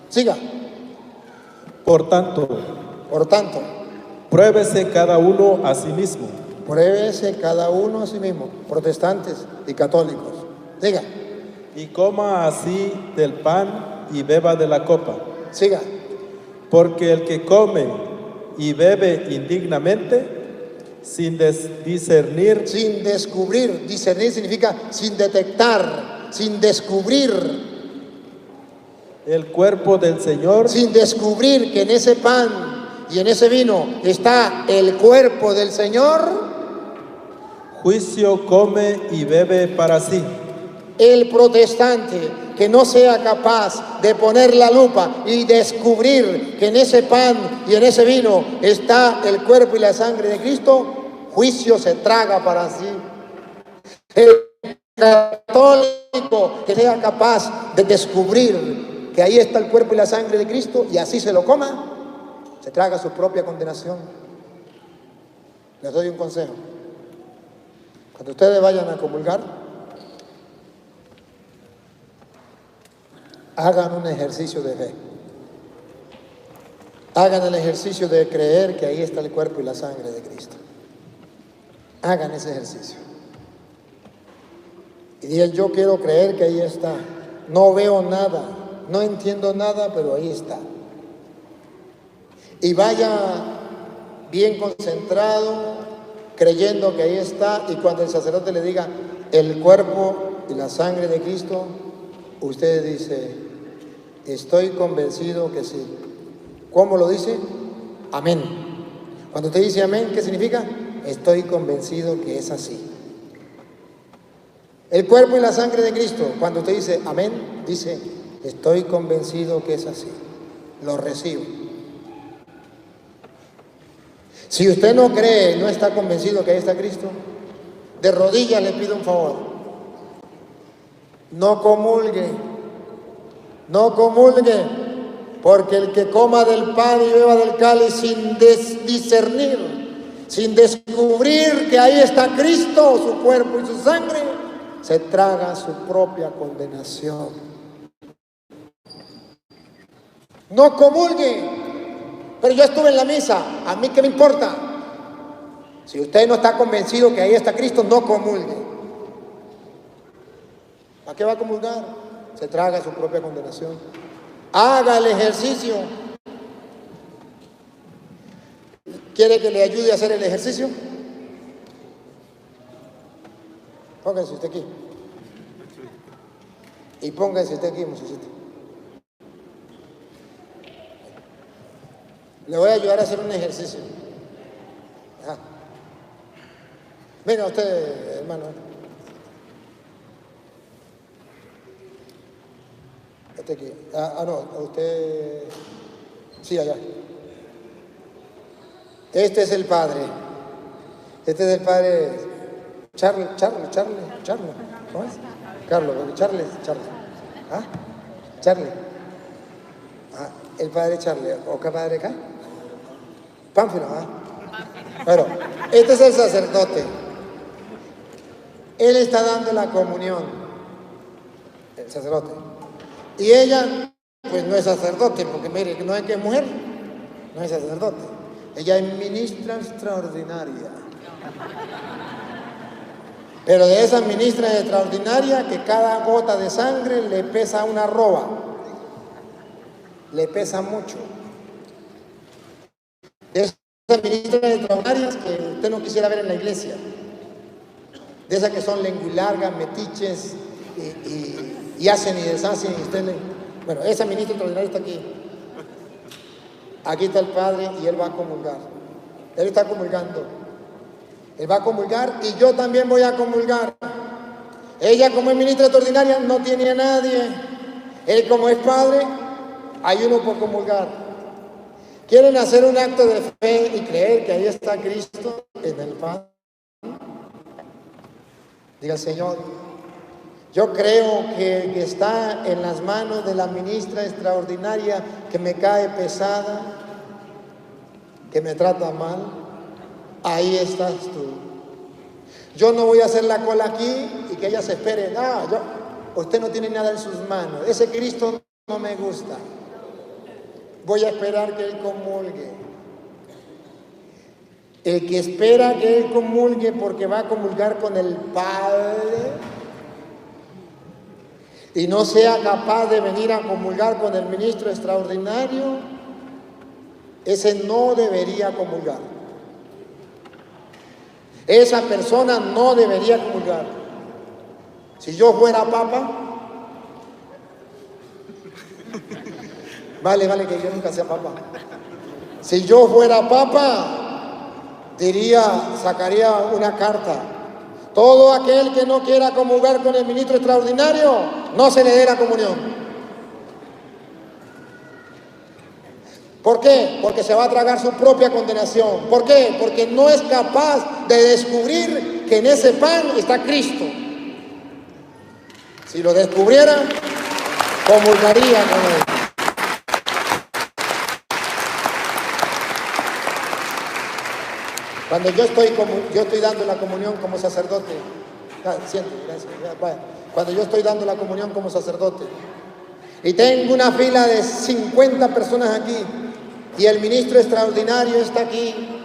Siga. Por tanto, pruébese cada uno a sí mismo. Protestantes y católicos. Siga. Y coma así del pan y beba de la copa. Siga. Porque el que come y bebe indignamente, sin discernir. Discernir significa sin detectar, sin descubrir. El cuerpo del Señor. Sin descubrir que en ese pan y en ese vino está el cuerpo del Señor. Juicio come y bebe para sí. El protestante que no sea capaz de poner la lupa y descubrir que en ese pan y en ese vino está el cuerpo y la sangre de Cristo, juicio se traga para sí. El católico que sea capaz de descubrir que ahí está el cuerpo y la sangre de Cristo y así se lo coma, se traga su propia condenación. Les doy un consejo. Cuando ustedes vayan a comulgar, hagan un ejercicio de fe. Hagan el ejercicio de creer que ahí está el cuerpo y la sangre de Cristo. Hagan ese ejercicio. Y digan, yo quiero creer que ahí está. No veo nada, no entiendo nada, pero ahí está. Y vaya bien concentrado, creyendo que ahí está, y cuando el sacerdote le diga el cuerpo y la sangre de Cristo, usted dice, estoy convencido que sí. ¿Cómo lo dice? Amén. Cuando usted dice amén, ¿qué significa? Estoy convencido que es así. El cuerpo y la sangre de Cristo, cuando usted dice amén, dice, estoy convencido que es así. Lo recibo. Si usted no cree, no está convencido que ahí está Cristo, de rodillas le pido un favor. No comulgue. No comulgue. Porque el que coma del pan y beba del cáliz sin discernir, sin descubrir que ahí está Cristo, su cuerpo y su sangre, se traga su propia condenación. No comulgue. Pero yo estuve en la misa, ¿a mí qué me importa? Si usted no está convencido que ahí está Cristo, no comulgue. ¿A qué va a comulgar? Se traga su propia condenación. Haga el ejercicio. ¿Quiere que le ayude a hacer el ejercicio? Póngase usted aquí. Y póngase usted aquí, muchachito. Le voy a ayudar a hacer un ejercicio. Ajá. Venga usted, hermano. Este aquí. No, usted. Sí, allá. Este es el Padre. Este es el Padre. Charles. ¿Cómo es? Charles. ¿Ah? Charles. Ah, el Padre Charles. ¿O qué padre acá? Pánfilo, ¿ah? Bueno, este es el sacerdote. Él está dando la comunión. El sacerdote. Y ella, pues no es sacerdote, porque mire, no es que es mujer, no es sacerdote. Ella es ministra extraordinaria. Pero de esa ministra extraordinaria que cada gota de sangre le pesa una arroba. Le pesa mucho. De esas ministras extraordinarias que usted no quisiera ver en la iglesia. De esas que son lenguilargas, metiches y hacen y deshacen y usted le... Bueno, esa ministra extraordinaria está aquí. Aquí está el Padre y Él va a comulgar. Él está comulgando. Él va a comulgar y yo también voy a comulgar. Ella, como es ministra extraordinaria, no tiene a nadie. Él, como es Padre, hay uno por comulgar. ¿Quieren hacer un acto de fe y creer que ahí está Cristo en el Padre? Diga, Señor, yo creo que está en las manos de la ministra extraordinaria que me cae pesada, que me trata mal. Ahí estás tú. Yo no voy a hacer la cola aquí y que ella se espere. No, usted no tiene nada en sus manos. Ese Cristo no me gusta. Voy a esperar que Él comulgue. El que espera que Él comulgue porque va a comulgar con el Padre y no sea capaz de venir a comulgar con el ministro extraordinario, ese no debería comulgar. Esa persona no debería comulgar. Si yo fuera papa, vale que yo nunca sea papa. Si yo fuera papa, sacaría una carta. Todo aquel que no quiera comulgar con el ministro extraordinario, no se le dé la comunión. ¿Por qué? Porque se va a tragar su propia condenación. ¿Por qué? Porque no es capaz de descubrir que en ese pan está Cristo. Si lo descubriera, comulgaría con Él. Cuando yo estoy dando la comunión como sacerdote, siente, gracias, cuando yo estoy dando la comunión como sacerdote y tengo una fila de 50 personas aquí y el ministro extraordinario está aquí,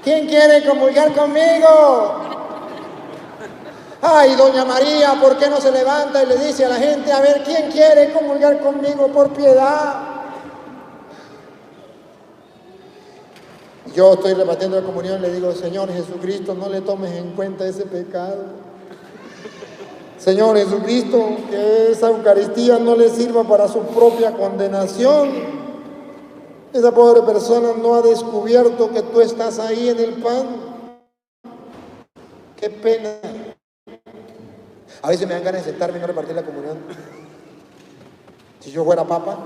¿quién quiere comulgar conmigo? Ay, doña María, ¿por qué no se levanta y le dice a la gente, a ver, ¿quién quiere comulgar conmigo por piedad? Yo estoy repartiendo la comunión y le digo, Señor Jesucristo, no le tomes en cuenta ese pecado. Señor Jesucristo, que esa Eucaristía no le sirva para su propia condenación. Esa pobre persona no ha descubierto que tú estás ahí en el pan. Qué pena. A veces me dan ganas de sentarme y no repartir la comunión. Si yo fuera papa.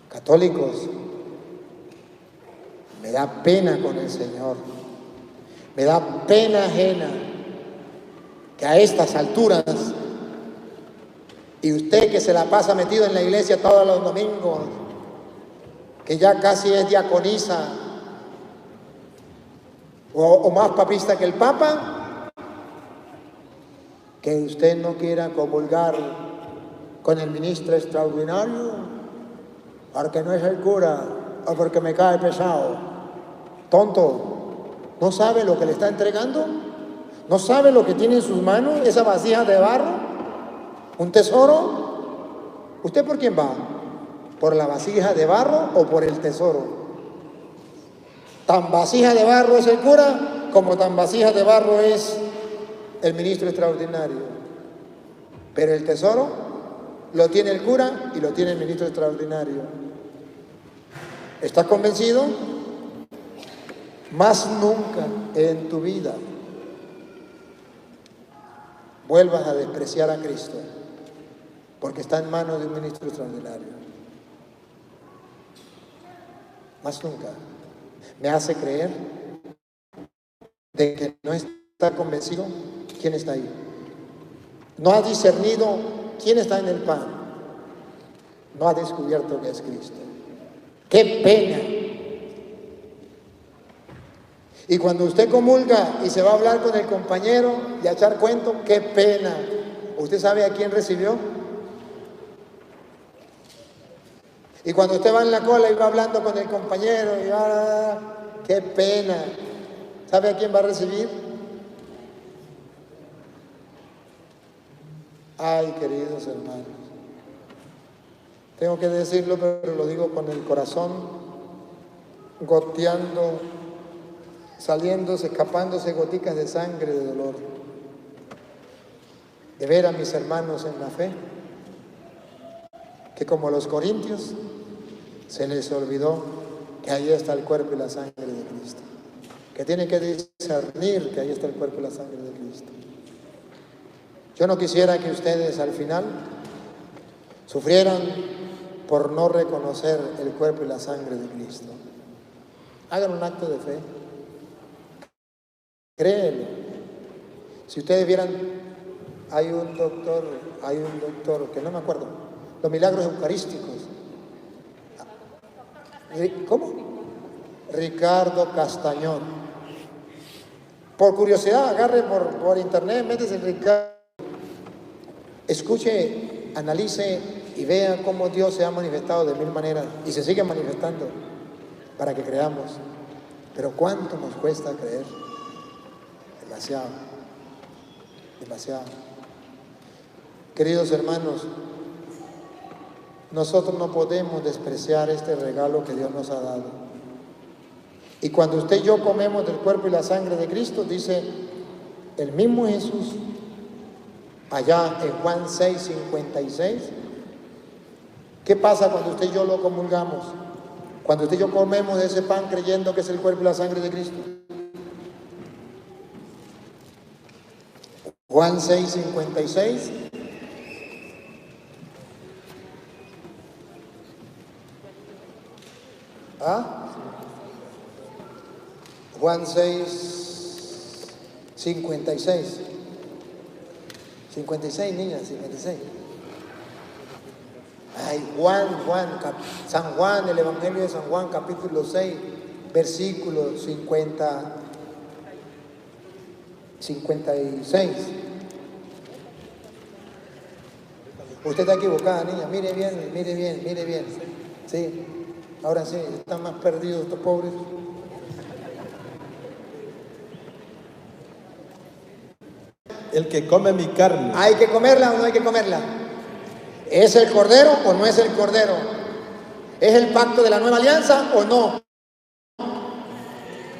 Católicos, me da pena con el Señor. Me da pena ajena que a estas alturas, y usted que se la pasa metido en la iglesia todos los domingos, que ya casi es diaconisa, o más papista que el Papa, que usted no quiera comulgar con el ministro extraordinario, porque no es el cura, o porque me cae pesado. Tonto, ¿no sabe lo que le está entregando? ¿No sabe lo que tiene en sus manos, esa vasija de barro? ¿Un tesoro? ¿Usted por quién va? ¿Por la vasija de barro o por el tesoro? Tan vasija de barro es el cura, como tan vasija de barro es el ministro extraordinario. Pero el tesoro lo tiene el cura y lo tiene el ministro extraordinario. ¿Estás convencido? Más nunca en tu vida vuelvas a despreciar a Cristo, porque está en manos de un ministro extraordinario. Más nunca. Me hace creer de que no está convencido quién está ahí. No ha discernido quién está en el pan. No ha descubierto que es Cristo. ¡Qué pena! Y cuando usted comulga y se va a hablar con el compañero y a echar cuento, ¡qué pena! ¿Usted sabe a quién recibió? Y cuando usted va en la cola y va hablando con el compañero, y ¡qué pena! ¿Sabe a quién va a recibir? Ay, queridos hermanos, tengo que decirlo, pero lo digo con el corazón goteando, saliéndose, escapándose goticas de sangre, de dolor, de ver a mis hermanos en la fe, que como los corintios, se les olvidó que ahí está el cuerpo y la sangre de Cristo, que tienen que discernir que ahí está el cuerpo y la sangre de Cristo. Yo no quisiera que ustedes al final sufrieran por no reconocer el cuerpo y la sangre de Cristo. Hagan un acto de fe. Créelo. Si ustedes vieran, hay un doctor que no me acuerdo, los milagros eucarísticos. ¿Cómo? Ricardo Castañón. Por curiosidad, agarre por internet, métese en Ricardo. Escuche, analice y vea cómo Dios se ha manifestado de mil maneras y se sigue manifestando para que creamos. Pero ¿cuánto nos cuesta creer? Demasiado, demasiado. Queridos hermanos, nosotros no podemos despreciar este regalo que Dios nos ha dado. Y cuando usted y yo comemos del cuerpo y la sangre de Cristo, dice el mismo Jesús, allá en Juan 6:56, ¿qué pasa cuando usted y yo lo comulgamos? Cuando usted y yo comemos de ese pan creyendo que es el cuerpo y la sangre de Cristo. Juan 6:56. Juan 6:56. 56, niñas, 56. Ay, San Juan, el Evangelio de San Juan, capítulo 6, versículo 56. Usted está equivocada, niña, mire bien. Sí, ahora sí, están más perdidos estos pobres. El que come mi carne. ¿Hay que comerla o no hay que comerla? ¿Es el cordero o no es el cordero? ¿Es el pacto de la nueva alianza o no?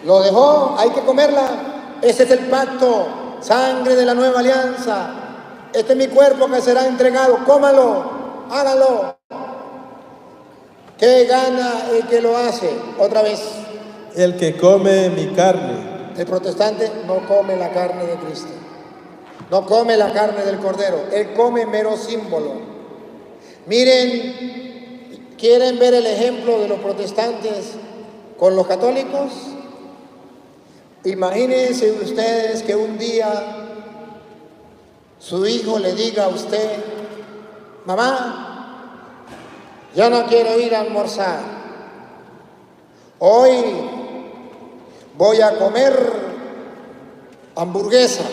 Lo dejó, hay que comerla. Ese es el pacto, sangre de la nueva alianza. Este es mi cuerpo que será entregado. Cómalo, hágalo. ¿Qué gana el que lo hace? Otra vez. El que come mi carne. El protestante no come la carne de Cristo. No come la carne del Cordero. Él come mero símbolo. Miren, ¿quieren ver el ejemplo de los protestantes con los católicos? Imagínense ustedes que un día su hijo le diga a usted: mamá, yo no quiero ir a almorzar. Hoy voy a comer hamburguesa,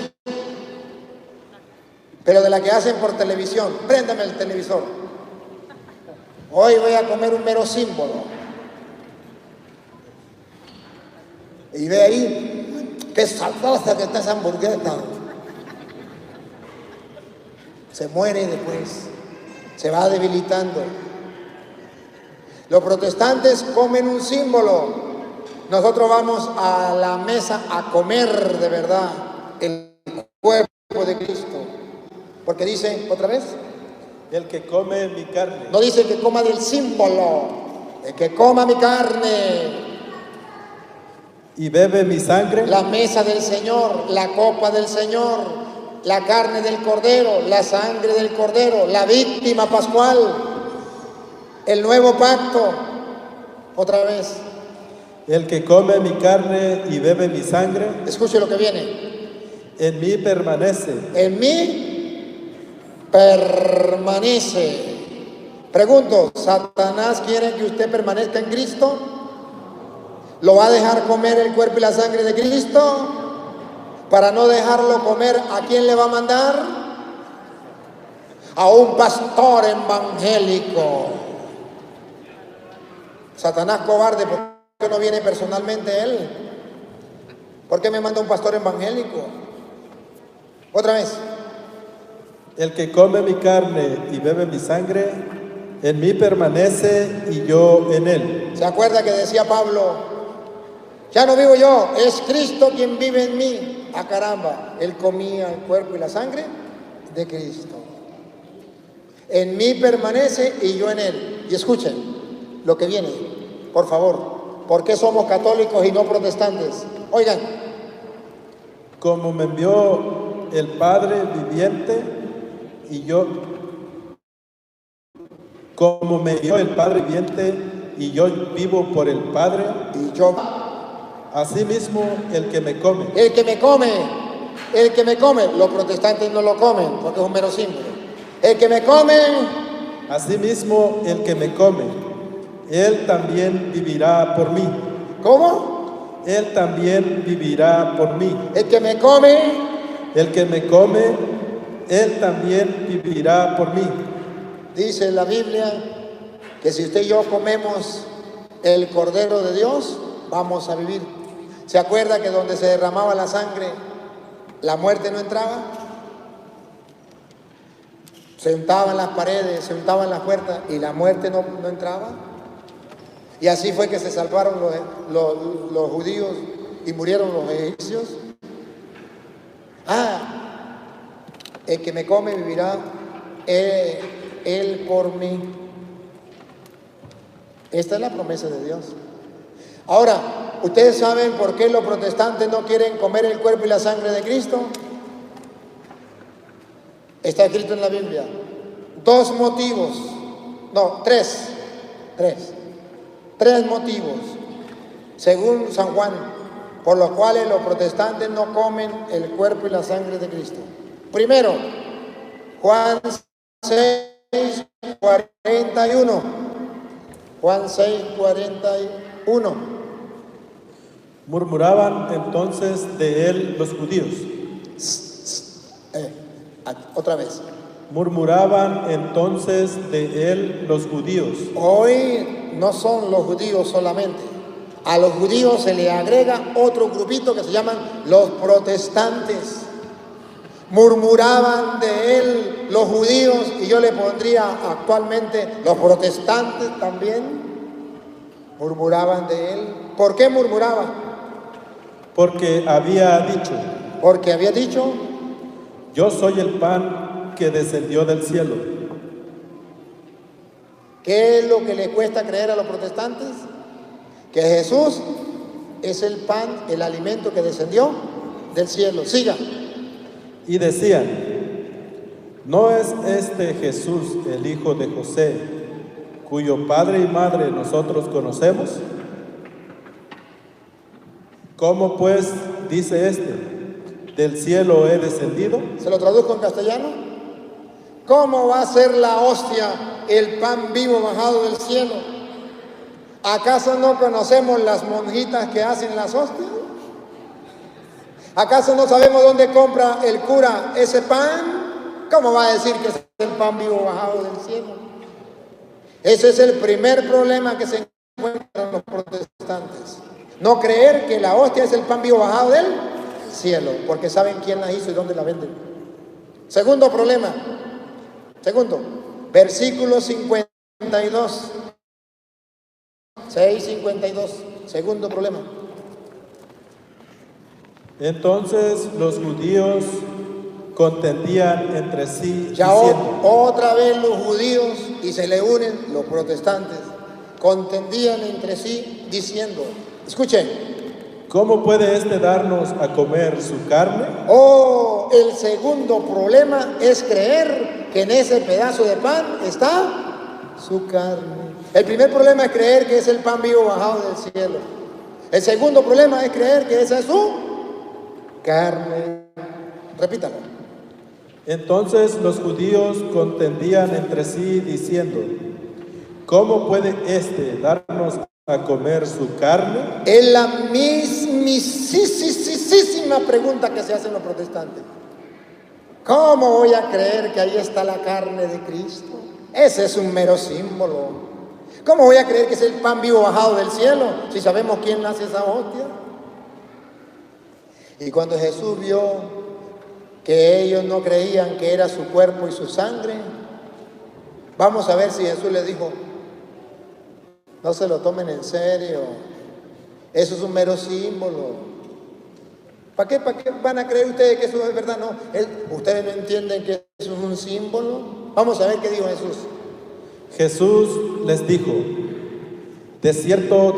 pero de la que hacen por televisión. Préndame el televisor. Hoy voy a comer un mero símbolo. Y ve ahí, qué sabrosa que está esa hamburguesa. Se muere después, se va debilitando. Los protestantes comen un símbolo. Nosotros vamos a la mesa a comer de verdad el cuerpo de Cristo. Porque dice, otra vez, El que come mi carne. no dice que coma del símbolo, el que coma mi carne. Y bebe mi sangre. La mesa del Señor, la copa del Señor, la carne del Cordero, la sangre del Cordero, la víctima pascual, el nuevo pacto. Otra vez, El que come mi carne y bebe mi sangre. escuche lo que viene. En mí permanece. En mí permanece. Pregunto, ¿Satanás quiere que usted permanezca en Cristo? ¿Lo va a dejar comer el cuerpo y la sangre de Cristo? Para no dejarlo comer, ¿a quién le va a mandar? A un pastor evangélico. Satanás cobarde, ¿por qué no viene personalmente él? ¿Por qué me manda un pastor evangélico? Otra vez. El que come mi carne y bebe mi sangre, en mí permanece y yo en él. ¿Se acuerda que decía Pablo? Ya no vivo yo, es Cristo quien vive en mí. Ah, caramba, él comía el cuerpo y la sangre de Cristo. En mí permanece y yo en él. Y escuchen lo que viene, por favor. ¿Por qué somos católicos y no protestantes? Oigan. Como me envió el Padre viviente y yo, como me envió el Padre viviente y yo vivo por el Padre, Y yo, asimismo el que me come. el que me come, los protestantes no lo comen porque es un mero símbolo. El que me come, Asimismo el que me come, él también vivirá por mí. ¿cómo? Él también vivirá por mí. El que me come, El que me come, él también vivirá por mí. dice la Biblia que si usted y yo comemos el Cordero de Dios, vamos a vivir. ¿Se acuerda que donde se derramaba la sangre, la muerte no entraba? Se untaban las paredes, se untaban las puertas y la muerte no entraba. Y así fue que se salvaron los judíos y murieron los egipcios. El que me come vivirá él por mí. Esta es la promesa de Dios. Ahora, ¿ustedes saben por qué los protestantes no quieren comer el cuerpo y la sangre de Cristo? Está escrito en la Biblia. Tres motivos, según San Juan, por los cuales los protestantes no comen el cuerpo y la sangre de Cristo. Primero, Juan 6:41. Juan 6:41. Murmuraban entonces de él los judíos. Otra vez. Murmuraban entonces de él los judíos. Hoy no son los judíos solamente. A los judíos se le agrega otro grupito que se llaman los protestantes. Murmuraban de él los judíos, y yo le pondría actualmente los protestantes también. Murmuraban de él. ¿Por qué murmuraban? porque había dicho, Porque había dicho, yo soy el pan que descendió del cielo. ¿qué es lo que le cuesta creer a los protestantes? Que Jesús es el pan, el alimento que descendió del cielo. Siga. Y decían, ¿no es este Jesús el hijo de José, cuyo padre y madre nosotros conocemos? ¿Cómo pues dice este, del cielo he descendido? ¿Se lo traduzco en castellano? ¿Cómo va a ser la hostia, el pan vivo bajado del cielo? ¿Acaso no conocemos las monjitas que hacen las hostias? ¿Acaso no sabemos dónde compra el cura ese pan? ¿Cómo va a decir que es el pan vivo bajado del cielo? Ese es el primer problema que se encuentran los protestantes. No creer que la hostia es el pan vivo bajado del cielo, porque saben quién la hizo y dónde la venden. Segundo problema. Segundo, versículo 52. 6:52. Segundo problema. Entonces los judíos contendían entre sí, Ya diciendo, otra vez los judíos, y se le unen los protestantes, contendían entre sí diciendo, escuchen, ¿cómo puede este darnos a comer su carne? el segundo problema es creer que en ese pedazo de pan está su carne. El primer problema es creer que es el pan vivo bajado del cielo. El segundo problema es creer que esa es su carne. Repítalo. Entonces los judíos contendían entre sí diciendo, ¿cómo puede este darnos a comer su carne? Es la mismísima pregunta que se hacen los protestantes. ¿Cómo voy a creer que ahí está la carne de Cristo? Ese es un mero símbolo. ¿Cómo voy a creer que es el pan vivo bajado del cielo si sabemos quién hace esa hostia? Y cuando Jesús vio que ellos no creían que era su cuerpo y su sangre, vamos a ver si Jesús les dijo, no se lo tomen en serio, eso es un mero símbolo. ¿Para qué van a creer ustedes que eso es verdad? No, ustedes no entienden que eso es un símbolo. Vamos a ver qué dijo Jesús. Jesús les dijo, de cierto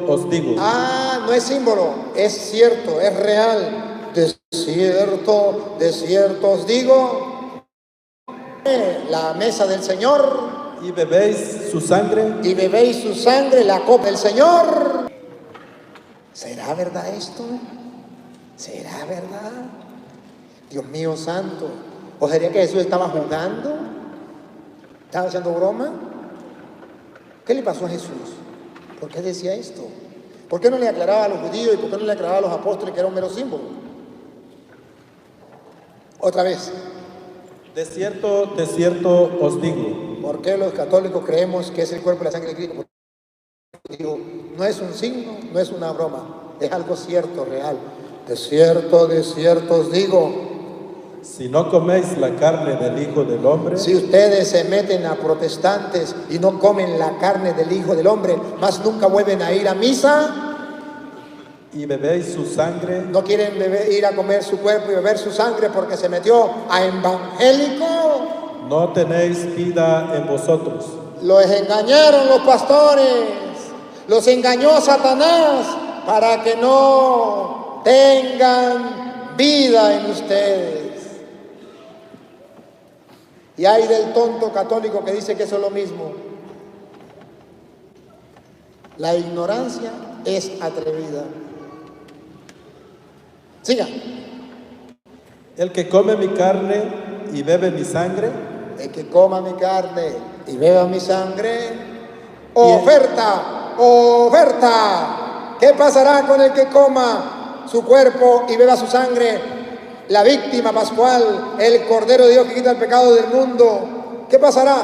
os digo. No es símbolo, es cierto, es real. De cierto os digo, la mesa del Señor. Y bebéis su sangre. Y bebéis su sangre, la copa del Señor. ¿Será verdad esto? ¿Será verdad? Dios mío santo. ¿O sería que Jesús estaba jugando? ¿Estaba haciendo broma? ¿Qué le pasó a Jesús? ¿Por qué decía esto? ¿Por qué no le aclaraba a los judíos y por qué no le aclaraba a los apóstoles que era un mero símbolo? Otra vez. De cierto os digo. ¿Por qué los católicos creemos que es el cuerpo y la sangre de Cristo? Porque digo, no es un signo, no es una broma, es algo cierto, real. De cierto os digo. Si no coméis la carne del Hijo del Hombre. Si ustedes se meten a protestantes y no comen la carne del Hijo del Hombre, más nunca vuelven a ir a misa. Y bebéis su sangre. No quieren ir a comer su cuerpo y beber su sangre porque se metió a evangélico. No tenéis vida en vosotros. Los engañaron los pastores, los engañó Satanás para que no tengan vida en ustedes. Y hay del tonto católico que dice que eso es lo mismo. La ignorancia es atrevida. Siga. El que come mi carne y bebe mi sangre. El que coma mi carne y beba mi sangre. Oferta. ¿Qué pasará con el que coma su cuerpo y beba su sangre? La víctima pascual, el Cordero de Dios que quita el pecado del mundo. ¿Qué pasará?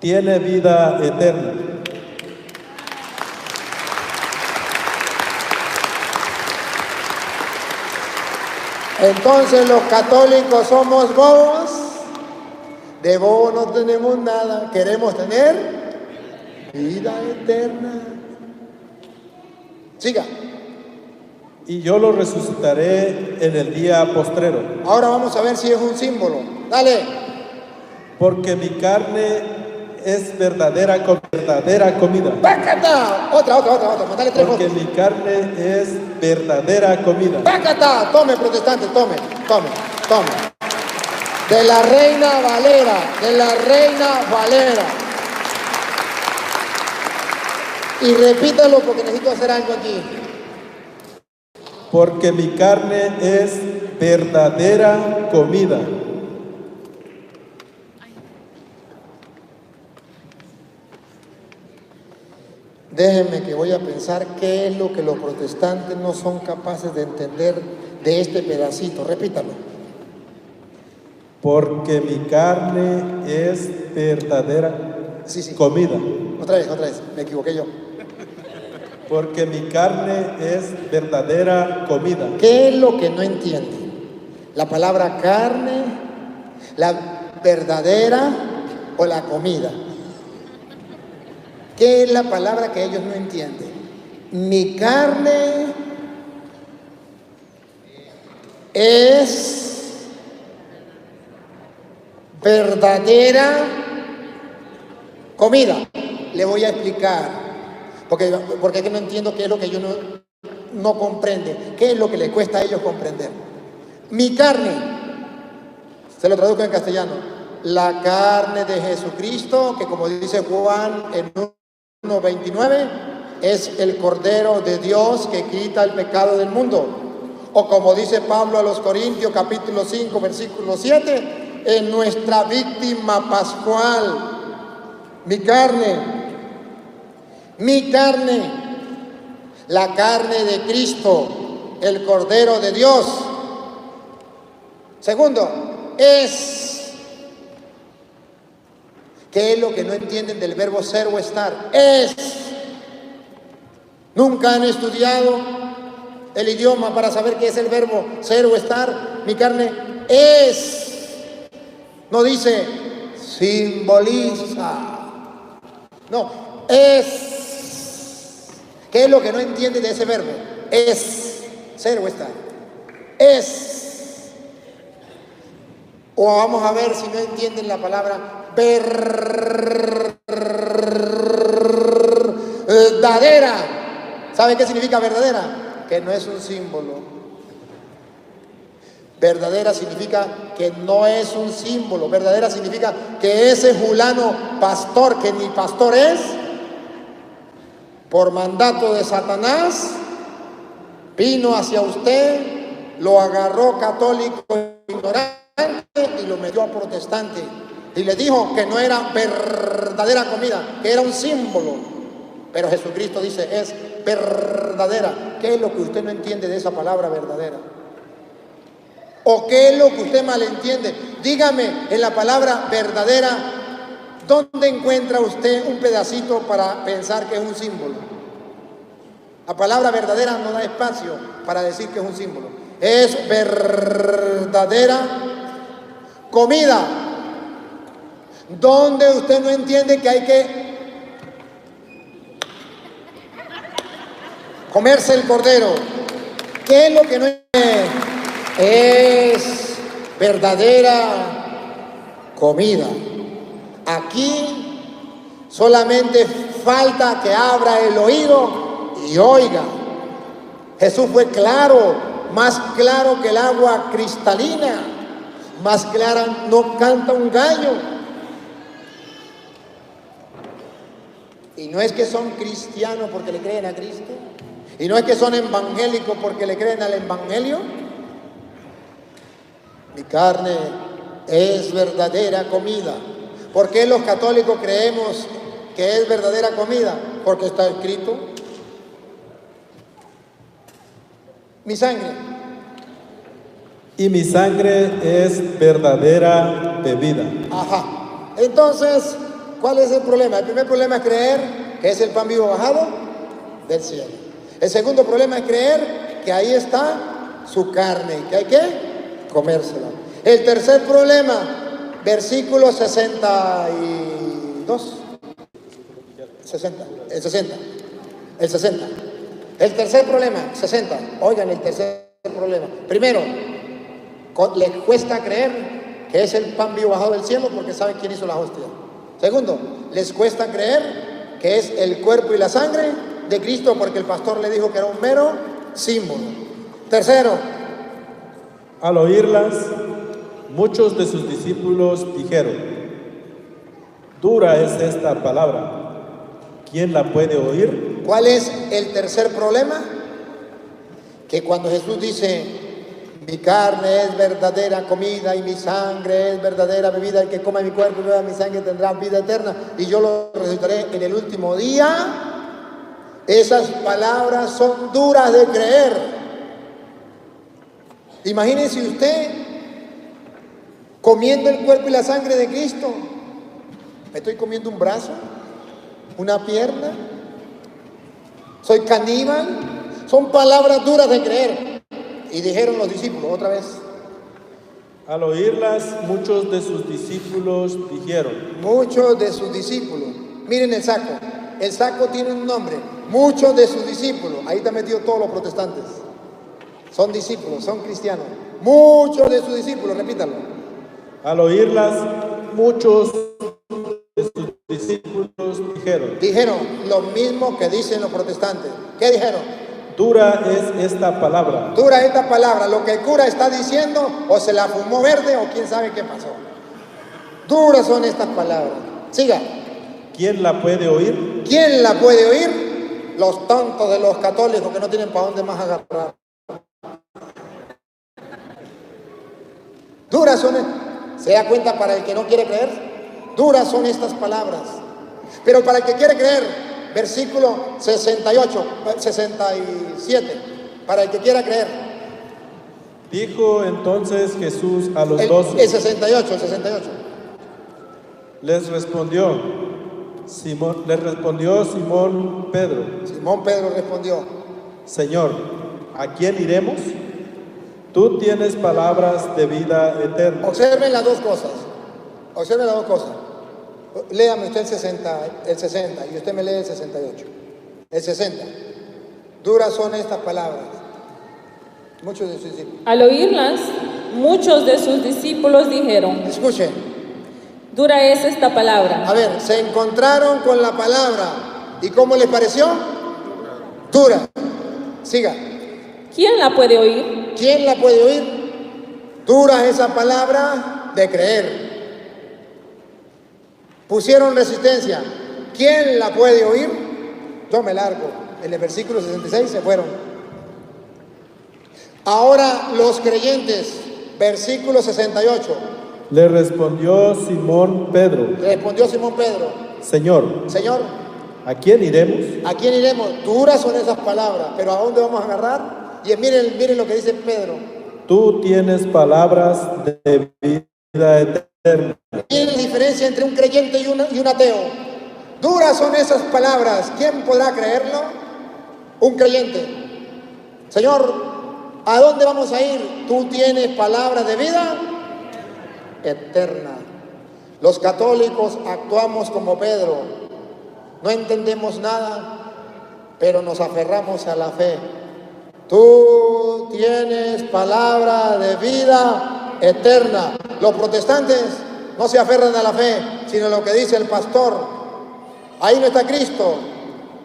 Tiene vida eterna. Entonces los católicos somos bobos. De bobo no tenemos nada. Queremos tener vida eterna. Siga. y yo lo resucitaré en el día postrero. Ahora vamos a ver si es un símbolo. Dale. Porque mi carne es verdadera comida. ¡Bácata! Otra. Mandale 3 Porque votos. mi carne es verdadera comida. ¡Bácata! Tome, protestante, tome. De la Reina Valera. Y repítalo porque necesito hacer algo aquí. Porque mi carne es verdadera comida. Déjenme que voy a pensar qué es lo que los protestantes no son capaces de entender de este pedacito. Repítalo. Porque mi carne es verdadera Sí. comida. Otra vez. Me equivoqué yo. Porque mi carne es verdadera comida. ¿Qué es lo que no entienden? La palabra carne, la verdadera o la comida. ¿Qué es la palabra que ellos no entienden? Mi carne es verdadera comida. Le voy a explicar. Porque es que no entiendo qué es lo que ellos no comprenden. ¿Qué es lo que les cuesta a ellos comprender? Mi carne, se lo traduzco en castellano, la carne de Jesucristo, que como dice Juan en 1:29, es el Cordero de Dios que quita el pecado del mundo. O como dice Pablo a los Corintios, capítulo 5, versículo 7, es nuestra víctima pascual. Mi carne, la carne de Cristo, el Cordero de Dios. Segundo, es. ¿Qué es lo que no entienden del verbo ser o estar? Es. Nunca han estudiado el idioma para saber qué es el verbo ser o estar. Mi carne es. No dice simboliza. No, es. ¿Qué es lo que no entiende de ese verbo? Es. Ser o estar. Es. O vamos a ver si no entienden la palabra verdadera. ¿Saben qué significa verdadera? Que no es un símbolo. Verdadera significa que no es un símbolo. Verdadera significa que ese fulano pastor, que ni pastor es, por mandato de Satanás, vino hacia usted, lo agarró católico ignorante y lo metió a protestante. Y le dijo que no era verdadera comida, que era un símbolo. Pero Jesucristo dice, es verdadera. ¿Qué es lo que usted no entiende de esa palabra verdadera? ¿O qué es lo que usted malentiende? Dígame, en la palabra verdadera, ¿dónde encuentra usted un pedacito para pensar que es un símbolo? La palabra verdadera no da espacio para decir que es un símbolo. Es verdadera comida. ¿Dónde usted no entiende que hay que comerse el cordero? ¿Qué es lo que no entiende? Es verdadera comida. Aquí solamente falta que abra el oído y oiga. Jesús fue claro, más claro que el agua cristalina, más clara no canta un gallo. Y no es que son cristianos porque le creen a Cristo, y no es que son evangélicos porque le creen al evangelio. Mi carne es verdadera comida. ¿Por qué los católicos creemos que es verdadera comida? Porque está escrito. Mi sangre. Y mi sangre es verdadera bebida. Ajá. Entonces, ¿cuál es el problema? El primer problema es creer que es el pan vivo bajado del cielo. El segundo problema es creer que ahí está su carne y que hay que comérsela. El tercer problema, versículo 62. 60. El 60. El tercer problema, 60. Oigan, el tercer problema. Primero, les cuesta creer que es el pan vivo bajado del cielo porque saben quién hizo la hostia. Segundo, les cuesta creer que es el cuerpo y la sangre de Cristo porque el pastor le dijo que era un mero símbolo. Tercero, al oírlas, muchos de sus discípulos dijeron: dura es esta palabra, ¿quién la puede oír? ¿cuál es el tercer problema? Que cuando Jesús dice: mi carne es verdadera comida y mi sangre es verdadera bebida, el que coma mi cuerpo y beba mi sangre tendrá vida eterna y yo lo resucitaré en el último día, esas palabras son duras de creer. Imagínese usted comiendo el cuerpo y la sangre de Cristo. ¿Me estoy comiendo un brazo? ¿Una pierna? ¿Soy caníbal? Son palabras duras de creer. Y dijeron los discípulos, otra vez. Al oírlas, muchos de sus discípulos dijeron. Muchos de sus discípulos. Miren el saco. El saco tiene un nombre. Muchos de sus discípulos. Ahí están metidos todos los protestantes. Son discípulos, son cristianos. Muchos de sus discípulos, repítalo. Al oírlas, muchos de sus discípulos dijeron. Dijeron lo mismo que dicen los protestantes. ¿Qué dijeron? Dura es esta palabra. Dura esta palabra. Lo que el cura está diciendo, o se la fumó verde o quién sabe qué pasó. Duras son estas palabras. Siga. ¿Quién la puede oír? ¿Quién la puede oír? Los tontos de los católicos que no tienen para dónde más agarrar. Duras son, ¿se da cuenta para el que no quiere creer? Duras son estas palabras. Pero para el que quiere creer, versículo 68, 67, para el que quiera creer. Dijo entonces Jesús a los 12. El 68. Les respondió Simón Pedro. Simón Pedro respondió: Señor, ¿a quién iremos? Tú tienes palabras de vida eterna. Observen las dos cosas. Léame usted el 60 y usted me lee el 68. El 60. Duras son estas palabras. Muchos de sus discípulos. Al oírlas, muchos de sus discípulos dijeron: Escuchen. dura es esta palabra. A ver, se encontraron con la palabra. ¿Y cómo les pareció? Dura. Siga. ¿Quién la puede oír? ¿Quién la puede oír? Dura esa palabra de creer. Pusieron resistencia. ¿Quién la puede oír? Yo me largo. En el versículo 66 se fueron. Ahora los creyentes, versículo 68. Le respondió Simón Pedro. Señor, ¿a quién iremos? ¿a quién iremos? Duras son esas palabras, pero ¿a dónde vamos a agarrar? Y miren lo que dice Pedro. Tú tienes palabras de vida eterna. Miren la diferencia entre un creyente y un ateo. Duras son esas palabras. ¿Quién podrá creerlo? Un creyente. Señor, ¿a dónde vamos a ir? Tú tienes palabras de vida eterna. Los católicos actuamos como Pedro. No entendemos nada, pero nos aferramos a la fe. Tú tienes palabra de vida eterna. Los protestantes no se aferran a la fe, sino a lo que dice el pastor. Ahí no está Cristo.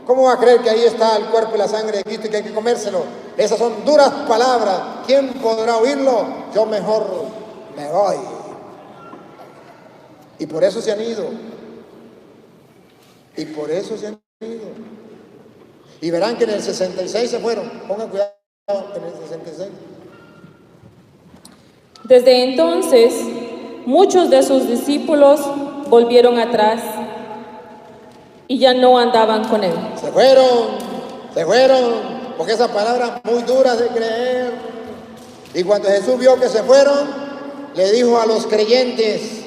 ¿Cómo va a creer que ahí está el cuerpo y la sangre de Cristo y que hay que comérselo? Esas son duras palabras. ¿Quién podrá oírlo? Yo mejor me voy. Y por eso se han ido. Y verán que en el 66 se fueron. Pongan cuidado en el 66. Desde entonces, muchos de sus discípulos volvieron atrás y ya no andaban con él. Se fueron, porque esas palabras muy duras de creer. Y cuando Jesús vio que se fueron, le dijo a los creyentes,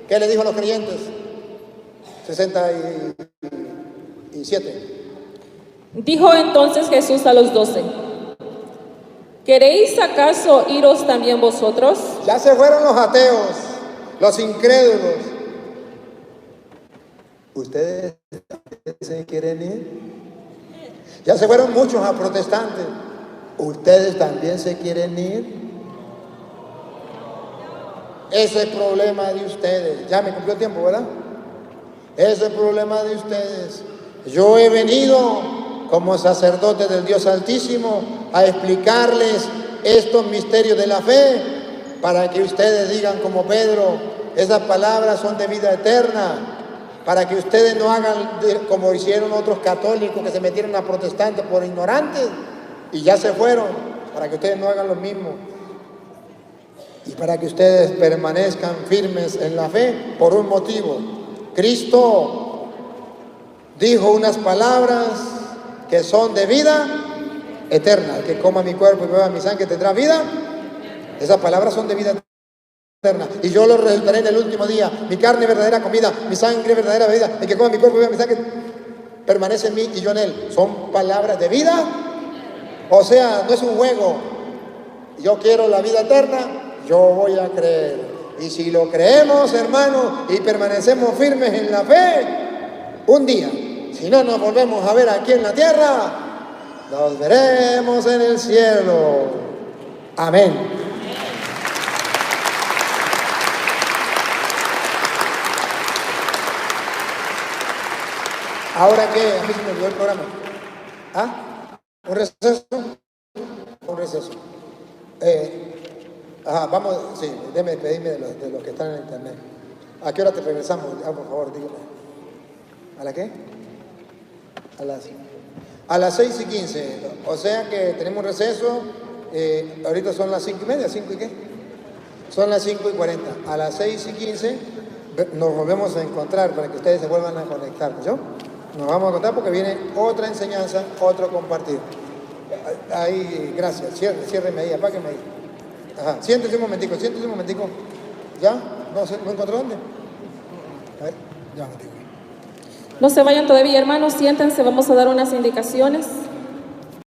¿qué le dijo a los creyentes? 67. Dijo entonces Jesús a los 12: ¿queréis acaso iros también vosotros? Ya se fueron los ateos, los incrédulos. ¿Ustedes se quieren ir? Ya se fueron muchos a protestantes. ¿Ustedes también se quieren ir? Ese es el problema de ustedes. Ya me cumplió tiempo, ¿verdad? Ese es el problema de ustedes. Yo he venido como sacerdote del Dios Altísimo a explicarles estos misterios de la fe para que ustedes digan como Pedro, esas palabras son de vida eterna, para que ustedes no hagan como hicieron otros católicos que se metieron a protestantes por ignorantes y ya se fueron, para que ustedes no hagan lo mismo y para que ustedes permanezcan firmes en la fe por un motivo. Cristo dijo unas palabras que son de vida eterna. El que coma mi cuerpo y beba mi sangre tendrá vida. Esas palabras son de vida eterna. Y yo lo resucitaré en el último día. Mi carne verdadera comida, mi sangre verdadera bebida. El que coma mi cuerpo y beba mi sangre permanece en mí y yo en él. Son palabras de vida. O sea, no es un juego. Yo quiero la vida eterna, yo voy a creer. Y si lo creemos, hermanos, y permanecemos firmes en la fe, un día, si no nos volvemos a ver aquí en la tierra, nos veremos en el cielo. Amén. Ahora que a mí se me olvidó el programa. ¿Ah? ¿Un receso? Un receso. Vamos, sí, déme despedirme de los que están en internet. ¿A qué hora te regresamos? Por favor, dígame. ¿A la qué? A las 6:15. O sea que tenemos receso. Ahorita son las 5:30, ¿5 y qué? Son las 5:40. A las 6:15 nos volvemos a encontrar para que ustedes se vuelvan a conectar, ¿no? Nos vamos a encontrar porque viene otra enseñanza, otro compartir. Ahí, gracias. Ciérreme ahí, apágueme ahí. Ajá, siéntese un momentico. ¿Ya? ¿No encontró dónde? A ver, ya me digo. No se vayan todavía, hermanos, siéntense, vamos a dar unas indicaciones.